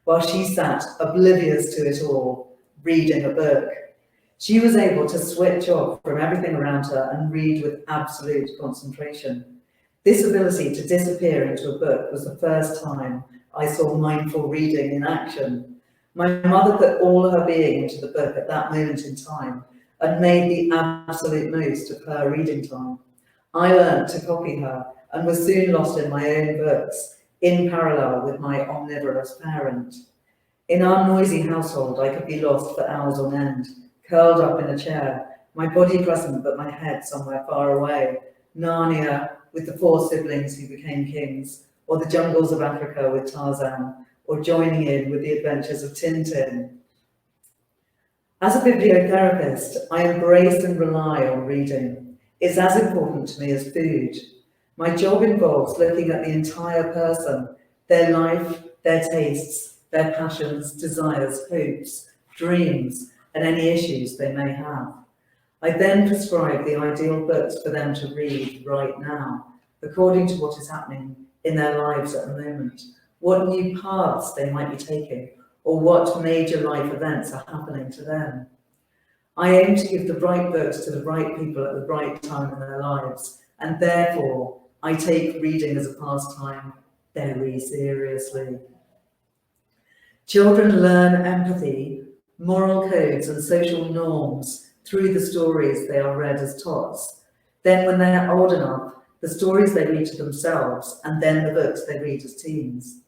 while she sat oblivious to it all, reading a book. She was able to switch off from everything around her and read with absolute concentration. This ability to disappear into a book was the first time I saw mindful reading in action. My mother put all her being into the book at that moment in time and made the absolute most of her reading time. I learnt to copy her and was soon lost in my own books, in parallel with my omnivorous parent. In our noisy household, I could be lost for hours on end, curled up in a chair, my body present but my head somewhere far away. Narnia with the 4 siblings who became kings, or the jungles of Africa with Tarzan, or joining in with the adventures of Tintin. As a bibliotherapist, I embrace and rely on reading. It's as important to me as food. My job involves looking at the entire person, their life, their tastes, their passions, desires, hopes, dreams, and any issues they may have. I then prescribe the ideal books for them to read right now, according to what is happening in their lives at the moment, what new paths they might be taking, or what major life events are happening to them. I aim to give the right books to the right people at the right time in their lives, and therefore I take reading as a pastime very seriously. Children learn empathy, moral codes and social norms through the stories they are read as tots. Then when they are old enough, the stories they read to themselves, and then the books they read as teens.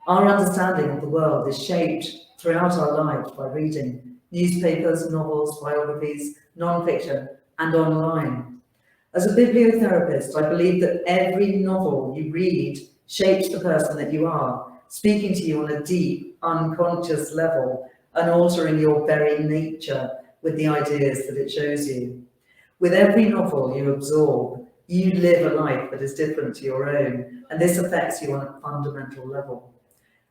Our understanding of the world is shaped throughout our lives by reading newspapers, novels, biographies, non-fiction, and online. As a bibliotherapist, I believe that every novel you read shapes the person that you are, speaking to you on a deep, unconscious level and altering your very nature with the ideas that it shows you. With every novel you absorb, You live a life that is different to your own, and this affects you on a fundamental level.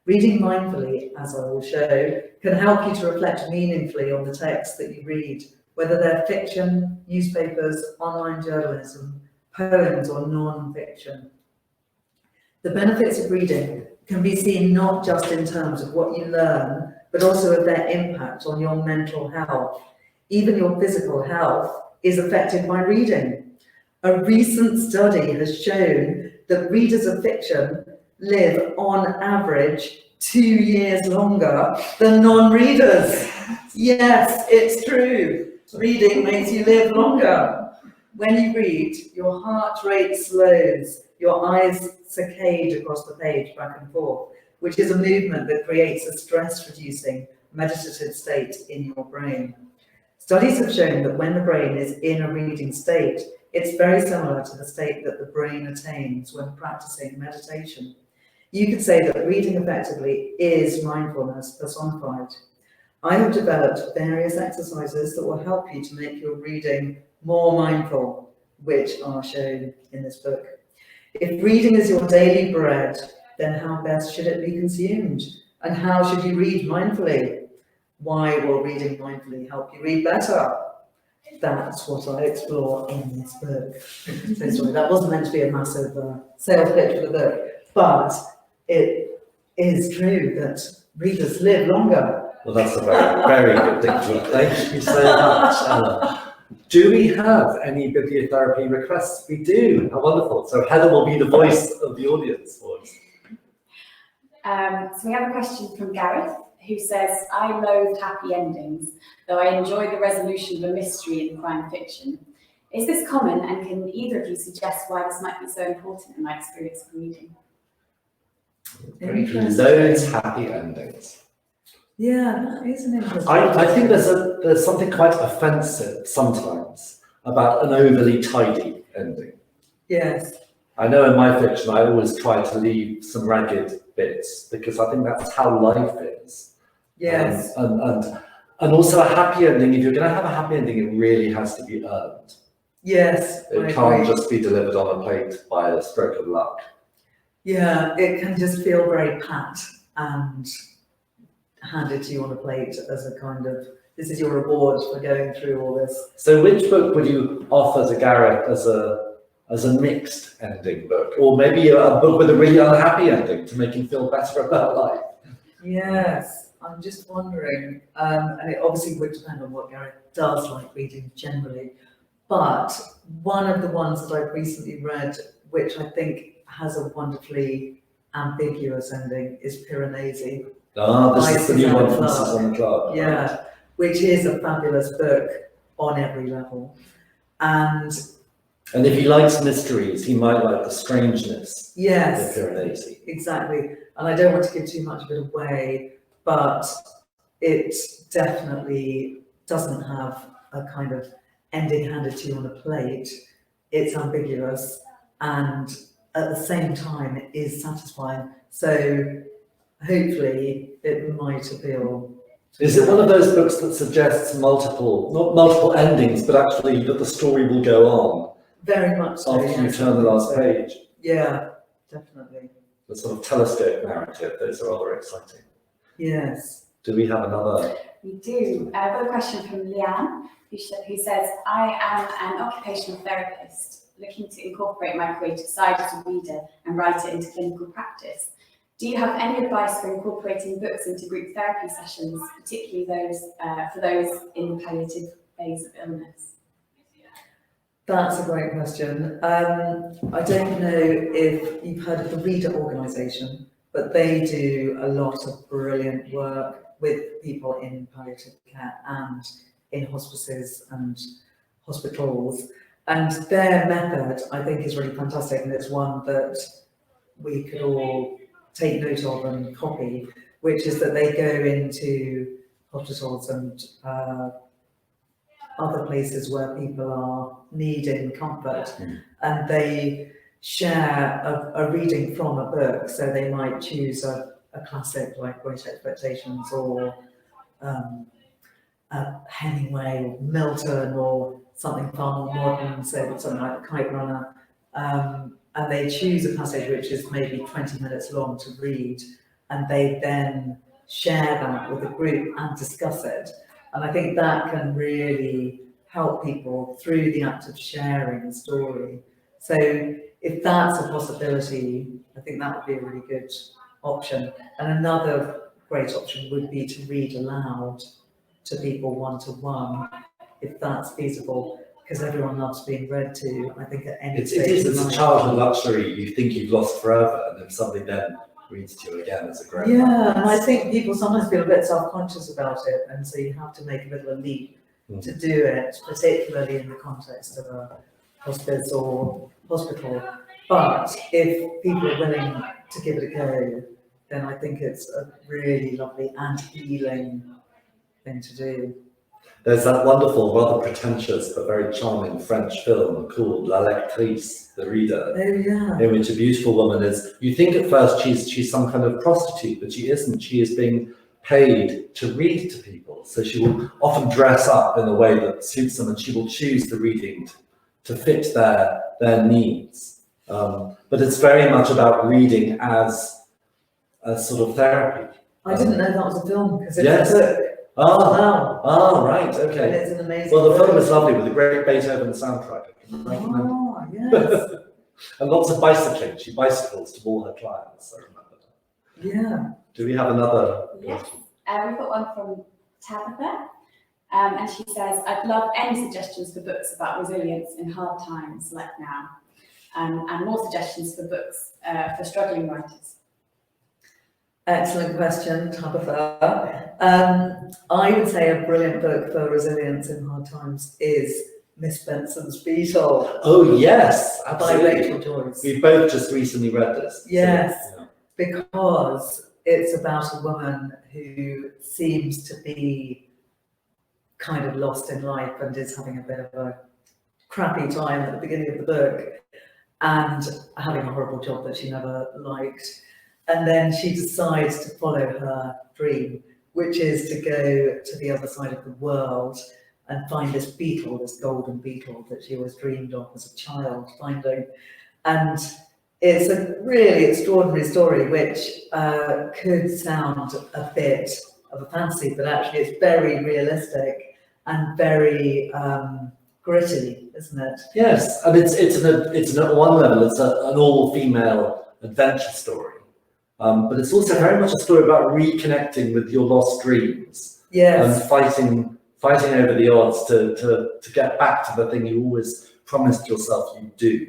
Reading mindfully, as I will show, can help you to reflect meaningfully on the texts that you read, whether they're fiction, newspapers, online journalism, poems, or non-fiction. The benefits of reading can be seen not just in terms of what you learn, but also of their impact on your mental health. Even your physical health is affected by reading. A recent study has shown that readers of fiction live on average 2 years longer than non-readers. Yes, it's true. Reading makes you live longer. When you read, your heart rate slows, your eyes saccade across the page back and forth, which is a movement that creates a stress-reducing meditative state in your brain. Studies have shown that when the brain is in a reading state, it's very similar to the state that the brain attains when practicing meditation. You could say that reading effectively is mindfulness personified. I have developed various exercises that will help you to make your reading more mindful, which are shown in this book. If reading is your daily bread, then how best should it be consumed? And how should you read mindfully? Why will reading mindfully help you read better? That's what I explore in this book. So sorry, that wasn't meant to be a massive sales pitch for the book, but it is true that readers live longer. Well, that's a very, very good thing. Thank you so much, Ella. Do we have any bibliotherapy requests? We do. How wonderful. So Heather will be the voice of the audience for us. So we have a question from Gareth, who says, I loathe happy endings, though I enjoy the resolution of a mystery in crime fiction. Is this common, and can either of you suggest why this might be so important in my experience of reading? Loads happy endings. Yeah, that is an interesting. I think there's something quite offensive sometimes about an overly tidy ending. Yes. I know in my fiction I always try to leave some ragged bits because I think that's how life is. Yes. And also a happy ending, if you're going to have a happy ending, it really has to be earned. Yes. It can't just be delivered on a plate by a stroke of luck. Yeah, it can just feel very pat and handed to you on a plate as a kind of, this is your reward for going through all this. So which book would you offer to Gareth as a mixed ending book? Or maybe a book with a really unhappy ending to make him feel better about life? Yes, I'm just wondering, and it obviously would depend on what Gareth does like reading generally, but one of the ones that I've recently read, which I think has a wonderfully ambiguous ending, is Piranesi. This is the new one from Susan Clark. Yeah, which is a fabulous book on every level. And if he likes mysteries, he might like the strangeness yes, of Piranesi. Exactly. And I don't want to give too much of it away, but it definitely doesn't have a kind of ending handed to you on a plate. It's ambiguous and at the same time it is satisfying. So hopefully it might appeal. Is it one of those books that suggests not multiple endings, but actually that the story will go on? Very much so. After you turn the last page. Yeah, definitely. The sort of telescope narrative, those are rather exciting. Yes. Do we have another? We do. I've got a question from Leanne, who says, I am an occupational therapist looking to incorporate my creative side as a reader and write it into clinical practice. Do you have any advice for incorporating books into group therapy sessions, particularly those for those in the palliative phase of illness? That's a great question. I don't know if you've heard of the Reader organisation, but they do a lot of brilliant work with people in palliative care and in hospices and hospitals. And their method, I think, is really fantastic, and it's one that we could all take note of and copy, which is that they go into hospitals and other places where people are needing comfort, and they share a reading from a book. So they might choose a classic like Great Expectations or Hemingway or Milton or something far more modern, so something like The Kite Runner, and they choose a passage which is maybe 20 minutes long to read, and they then share that with the group and discuss it. And I think that can really help people through the act of sharing the story. So if that's a possibility, I think that would be a really good option. And another great option would be to read aloud to people one-to-one, if that's feasible, because everyone loves being read to, I think, at any stage. It's a childhood luxury you think you've lost forever, and then somebody then reads to you again as a grown-up. Yeah, and I think people sometimes feel a bit self-conscious about it, and so you have to make a bit of a leap to do it, particularly in the context of a hospice or hospital. But if people are willing to give it a go, then I think it's a really lovely and healing thing to do. There's that wonderful, rather pretentious but very charming French film called La Lectrice, The Reader, Oh yeah. in which a beautiful woman is, you think at first she's some kind of prostitute, but she isn't. She is being paid to read to people. So she will often dress up in a way that suits them, and she will choose the reading to fit their needs. But it's very much about reading as a sort of therapy. I didn't know that was a film, because it's Yes. a book. Wow. Right, And okay. it's an amazing Well, the film book. is lovely with a great Beethoven soundtrack. I can recommend. Oh, yes. And lots of bicycling. She bicycles to all her clients, I remember that. Yeah. Do we have another Yes. question? We've got one from Tabitha, and she says, I'd love any suggestions for books about resilience in hard times like now, and more suggestions for books for struggling writers. Excellent question, Tabitha. I would say a brilliant book for resilience in hard times is Miss Benson's Beetle Oh, yes, by absolutely. Rachel Joyce. We both just recently read this. Yes. So, yeah. Because it's about a woman who seems to be kind of lost in life and is having a bit of a crappy time at the beginning of the book and having a horrible job that she never liked. And then she decides to follow her dream, which is to go to the other side of the world and find this beetle, this golden beetle that she always dreamed of as a child finding. And it's a really extraordinary story, which could sound a bit of a fantasy, but actually it's very realistic and very gritty, isn't it? Yes, and it's at one level, it's an all-female adventure story. But it's also very much a story about reconnecting with your lost dreams. Yes. And fighting over the odds to get back to the thing you always promised yourself you'd do.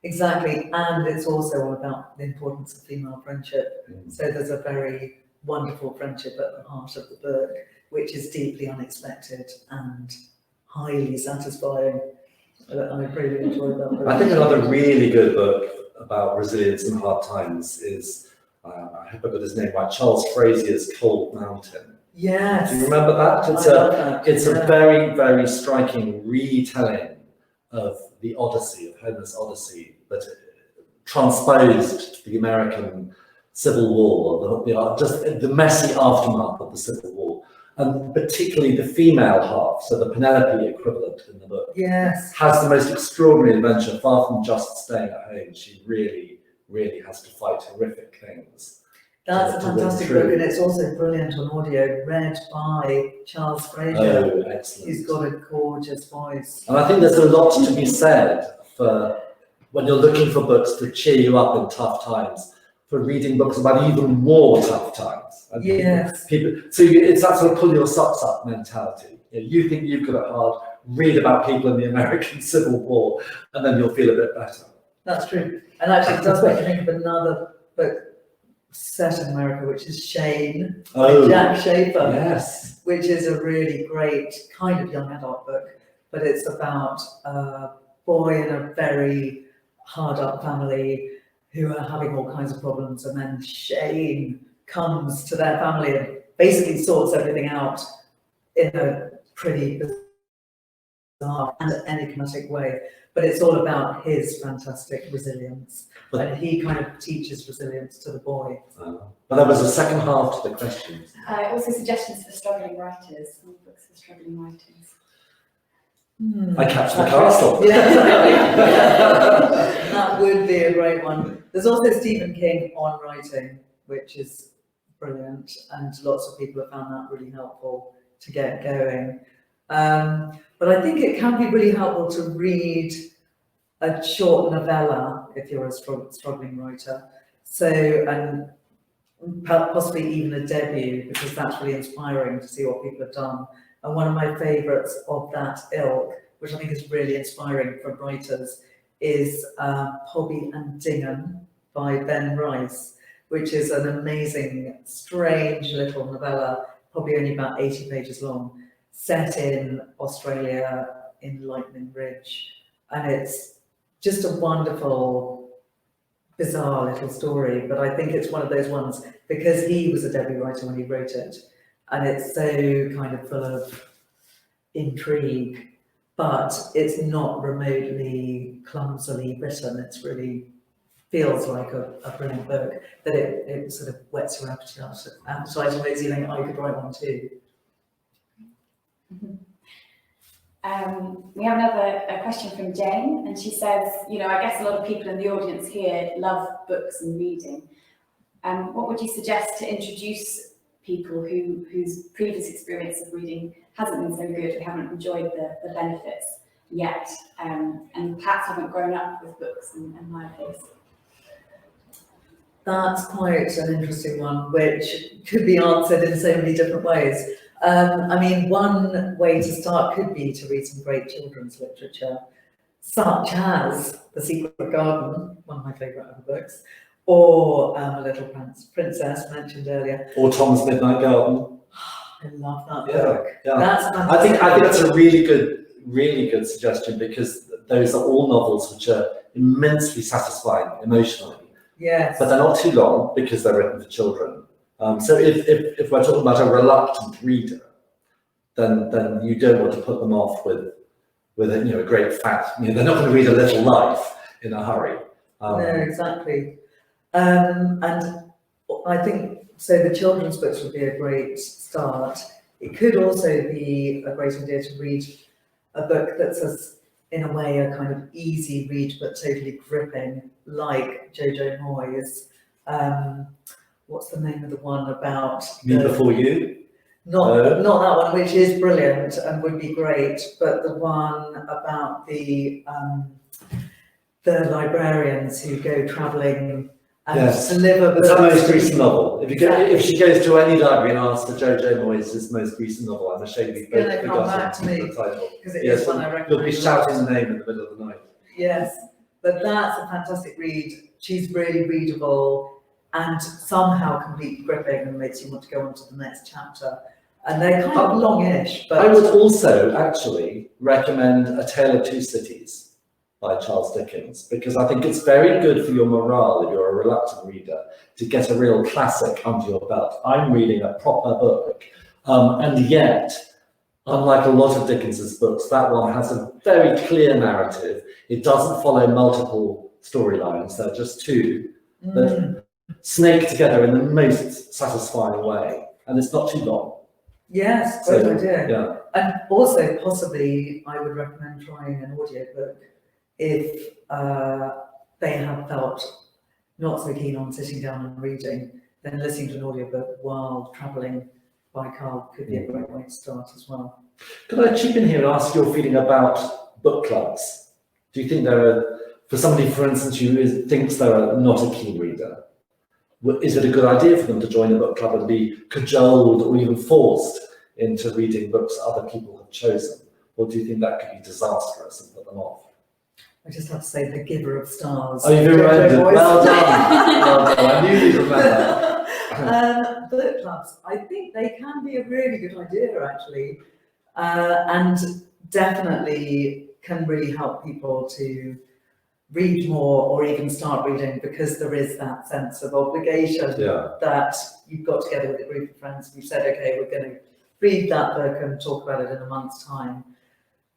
Exactly, and it's also all about the importance of female friendship. So there's a very wonderful friendship at the heart of the book, which is deeply unexpected and highly satisfying. I really enjoyed that book. I think another really good book about resilience in hard times is, I hope I got his name right, Charles Frazier's Cold Mountain. Yes. Do you remember that? It's a very, very striking retelling of the Odyssey, of Homer's Odyssey, but transposed to the American Civil War, just the messy aftermath of the Civil War, and particularly the female half, so the Penelope equivalent in the book, Yes. has the most extraordinary adventure. Far from just staying at home, she really, really has to fight horrific things. That's a to win fantastic through. book, and it's also brilliant on audio, read by Charles Frazier. Oh, excellent. He's got a gorgeous voice. And I think there's a lot to be said for when you're looking for books to cheer you up in tough times, for reading books about even more tough times. And Yes. It's that sort of pull your socks up mentality. You think you've got it hard, read about people in the American Civil War, and then you'll feel a bit better. That's true. And actually, it does make me think of another book set in America, which is Shane by Jack Schaefer. Yes. Which is a really great kind of young adult book, but it's about a boy in a very hard up family who are having all kinds of problems, and then Shane comes to their family and basically sorts everything out in a pretty bizarre and enigmatic way. But it's all about his fantastic resilience, and he kind of teaches resilience to the boy. But there was a second half to the question. Also suggestions for struggling writers, books for struggling writers. I Capture the Castle. Yeah, that would be a great one. There's also Stephen King on writing, which is brilliant, and lots of people have found that really helpful to get going. But I think it can be really helpful to read a short novella if you're a struggling writer. So, and possibly even a debut, because that's really inspiring to see what people have done. And one of my favourites of that ilk, which I think is really inspiring for writers, is Pobby and Dingham by Ben Rice, which is an amazing, strange little novella, probably only about 80 pages long, set in Australia in Lightning Ridge. And it's just a wonderful, bizarre little story, but I think it's one of those ones, because he was a debut writer when he wrote it, and it's so kind of full of intrigue, but it's not remotely clumsily written. It's really feels like a brilliant book, that it sort of whets your appetite and makes you think, I could write one too. We have a question from Jane, and she says, I guess a lot of people in the audience here love books and reading. What would you suggest to introduce people whose previous experience of reading hasn't been so good, who haven't enjoyed the benefits yet, and perhaps haven't grown up with books and libraries? That's quite an interesting one, which could be answered in so many different ways. I mean, one way to start could be to read some great children's literature, such as The Secret Garden, one of my favourite other books, or A Little Princess, mentioned earlier. Or Tom's Midnight Garden. I love that book. Yeah. That's I think that's a really good suggestion, because those are all novels which are immensely satisfying emotionally. Yes. But they're not too long, because they're written for children. So if we're talking about a reluctant reader, then you don't want to put them off with a great fact. They're not going to read A Little Life in a hurry. No, exactly. And I think so. The children's books would be a great start. It could also be a great idea to read a book that's in a way a kind of easy read but totally gripping, like Jojo Moyes. What's the name of the one about? Me Before You? Not that one, which is brilliant and would be great, but the one about the librarians who go travelling and deliver books. It's her most recent novel. If she goes to any library and asks for Jojo Moyes' most recent novel, I'm ashamed we've both forgotten the title. Because it is one I recommend. You'll be shouting the name in the middle of the night. Yes, but that's a fantastic read. She's really readable and somehow completely gripping, and makes you want to go on to the next chapter. And they're kind of longish, but... I would also actually recommend A Tale of Two Cities by Charles Dickens, because I think it's very good for your morale if you're a reluctant reader to get a real classic under your belt. I'm reading a proper book, and yet, unlike a lot of Dickens's books, that one has a very clear narrative. It doesn't follow multiple storylines. They're just two that snake together in the most satisfying way, and it's not too long. Yes, great idea. Yeah. And also, possibly, I would recommend trying an audiobook if they have felt not so keen on sitting down and reading. Then listening to an audiobook while travelling by car could be a great way to start as well. Could I chip in here and ask your feeling about book clubs? Do you think for somebody, for instance, who thinks they're not a keen reader, is it a good idea for them to join a book club and be cajoled or even forced into reading books other people have chosen? Or do you think that could be disastrous and put them off? I just have to say, The Giver of Stars. Oh, you've remembered. Well done. Well done. I knew you'd remember. Book clubs, I think they can be a really good idea, actually, and definitely can really help people to read more or even start reading, because there is that sense of obligation that you've got together with a group of friends and you've said, okay, we're going to read that book and talk about it in a month's time.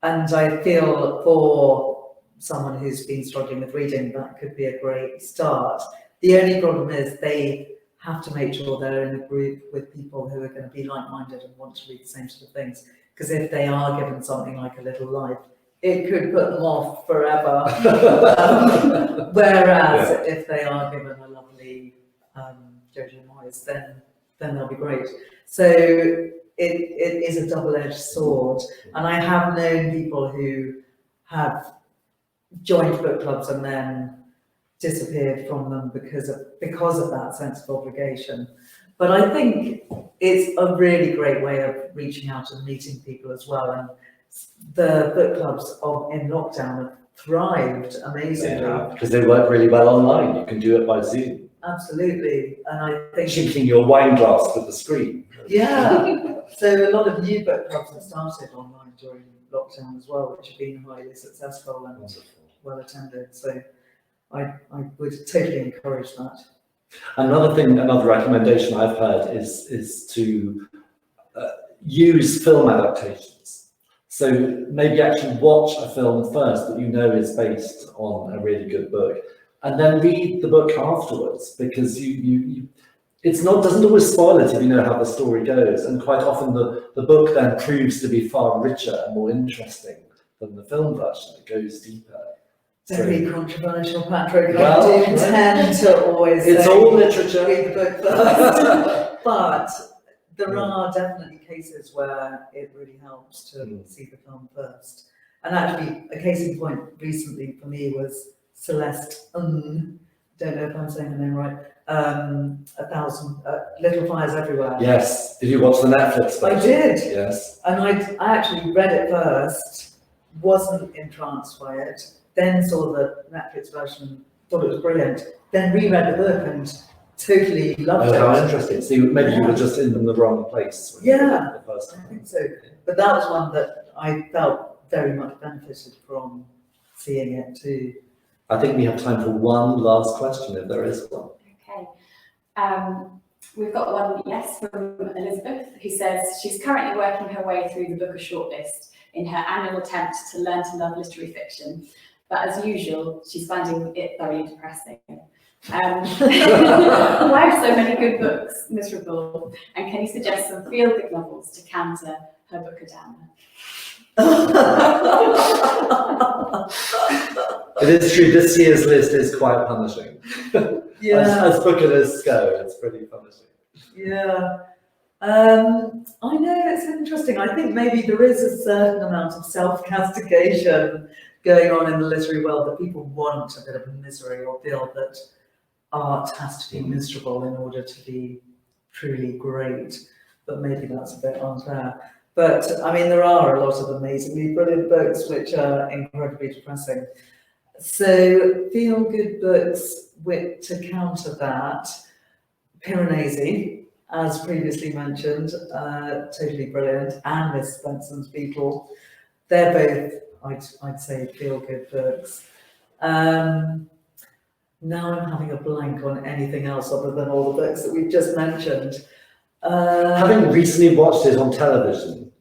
And I feel for someone who's been struggling with reading, that could be a great start. The only problem is they have to make sure they're in a group with people who are going to be like-minded and want to read the same sort of things. Because if they are given something like A Little Life, it could put them off forever. Whereas if they are given a lovely Jojo Moyes, then they'll be great. So it is a double-edged sword, and I have known people who have joined book clubs and then disappeared from them because of that sense of obligation. But I think it's a really great way of reaching out and meeting people as well. And the book clubs in lockdown have thrived amazingly. Because they work really well online. You can do it by Zoom. Absolutely. And I think Chinking your wine glass with the screen. Yeah. So a lot of new book clubs have started online during lockdown as well, which have been highly successful and well attended. So I would totally encourage that. Another recommendation I've heard is to use film adaptations. So maybe actually watch a film first that you know is based on a really good book, and then read the book afterwards, because doesn't always spoil it if you know how the story goes, and quite often the book then proves to be far richer and more interesting than the film version. It goes deeper. Very controversial, Patrick. Well, I do tend to always it's all literature. Read the book first. But there are definitely cases where it really helps to see the film first. And actually, a case in point recently for me was Celeste Ng. Don't know if I'm saying her name right. 1,000 Little Fires Everywhere. Yes. Did you watch the Netflix version? I did. Yes. And I actually read it first, wasn't entranced by it, then saw the Netflix version, thought it was brilliant, then reread the book and totally loved it. How interesting. So maybe you were just in the wrong place. Yeah, the first time. I think so. But that was one that I felt very much benefited from seeing it too. I think we have time for one last question, if there is one. Okay. We've got one, yes, from Elizabeth, who says she's currently working her way through the Booker shortlist in her annual attempt to learn to love literary fiction. But as usual, she's finding it thoroughly depressing. Why are so many good books miserable? And can you suggest some feel-good novels to counter her Booker downer? It is true, this year's list is quite punishing. Yeah. As Booker lists go, it's pretty punishing. Yeah. I know, it's interesting. I think maybe there is a certain amount of self-castigation going on in the literary world, that people want a bit of misery or feel that art has to be miserable in order to be truly great. But maybe that's a bit unfair. But I mean, there are a lot of amazingly brilliant books which are incredibly depressing. So feel-good books to counter that, Piranesi, as previously mentioned, totally brilliant, and Miss Svenson's Beetle. They're both, I'd say, feel-good books. Now I'm having a blank on anything else other than all the books that we've just mentioned. Having recently watched it on television,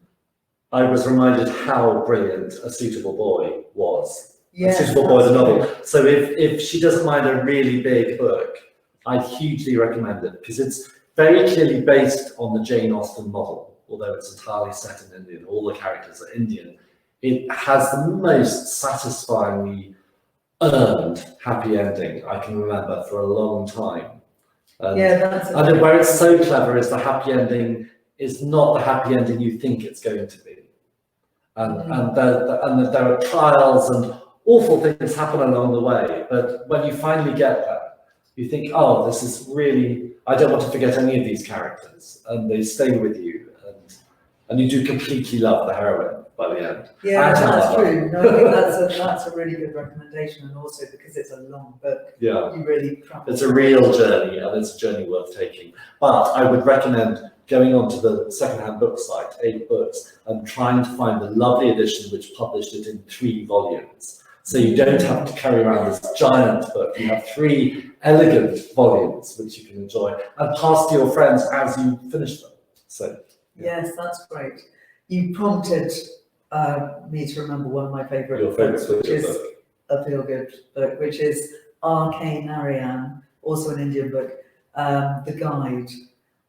I was reminded how brilliant A Suitable Boy was. Yes, A Suitable Boy, the novel. So if she doesn't mind a really big book, I'd hugely recommend it, because it's very clearly based on the Jane Austen model, although it's entirely set in India and all the characters are Indian. It has the most satisfyingly earned happy ending I can remember for a long time. And where it's so clever is the happy ending is not the happy ending you think it's going to be. And there are trials and awful things happen along the way, but when you finally get there, you think, oh, this is really, I don't want to forget any of these characters, and they stay with you, and you do completely love the heroine by the end. Yeah, that's true. No, I think that's a really good recommendation, and also because it's a long book, yeah, you really travel. It's a real journey, and it's a journey worth taking. But I would recommend going onto the secondhand book site, 8 Books, and trying to find the lovely edition which published it in 3 volumes. So you don't have to carry around this giant book. You have 3 elegant volumes which you can enjoy and pass to your friends as you finish them. So yes, that's great. You prompted me to remember one of my favourite books, which is a feel-good book, which is R.K. Narayan, also an Indian book, The Guide,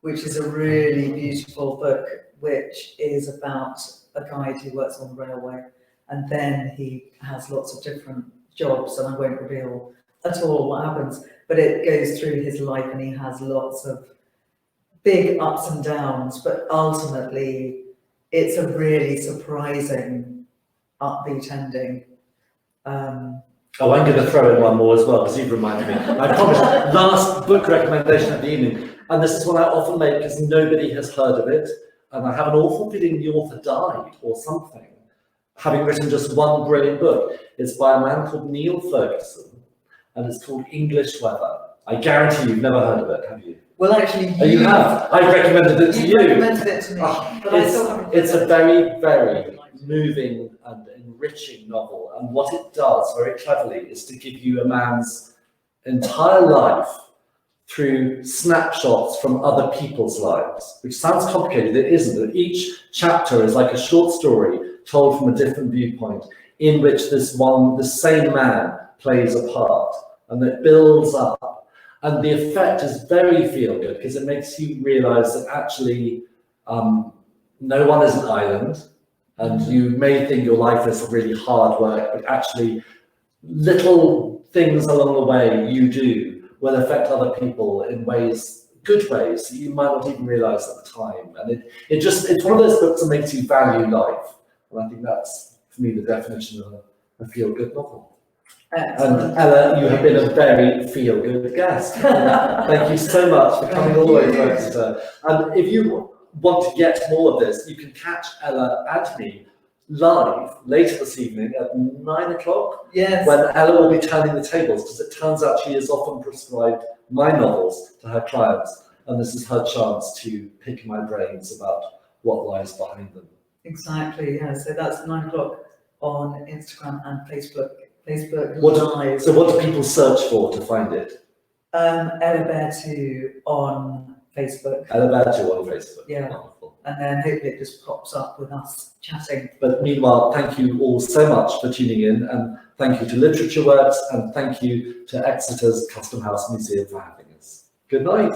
which is a really beautiful book, which is about a guide who works on the railway and then he has lots of different jobs, and I won't reveal at all what happens, but it goes through his life, and he has lots of big ups and downs, but ultimately it's a really surprising upbeat ending. Oh, I'm going to throw in one more as well, because you've reminded me. I promise, last book recommendation of the evening, and this is one I often make because nobody has heard of it, and I have an awful feeling the author died or something, having written just one brilliant book. It's by a man called Neil Ferguson, and it's called English Weather. I guarantee you've never heard of it, have you? Well, actually, Oh, you have. I recommended it to you. recommended it to me, but I still haven't. It's a very, very moving and enriching novel, and what it does very cleverly is to give you a man's entire life through snapshots from other people's lives, which sounds complicated. It isn't. Each chapter is like a short story told from a different viewpoint, in which the same man plays a part, and it builds up. And the effect is very feel-good, because it makes you realise that actually no one is an island, and you may think your life is really hard work, but actually little things along the way you do will affect other people in ways, good ways, that you might not even realise at the time. And it's one of those books that makes you value life. And I think that's, for me, the definition of a feel-good novel. And Ella, you have been a very feel-good guest. Thank you so much for coming all the way to Exeter. And if you want to get more of this, you can catch Ella and me live later this evening at 9 o'clock. Yes. When Ella will be turning the tables, because it turns out she has often prescribed my novels to her clients, and this is her chance to pick my brains about what lies behind them. Exactly, yeah. So that's 9 o'clock on Instagram and Facebook. Live. So what do people search for to find it? Ella Berthoud on Facebook. Ella Berthoud on Facebook. Yeah. Wonderful. And then hopefully it just pops up with us chatting. But meanwhile, thank you all so much for tuning in, and thank you to Literature Works, and thank you to Exeter's Custom House Museum for having us. Good night.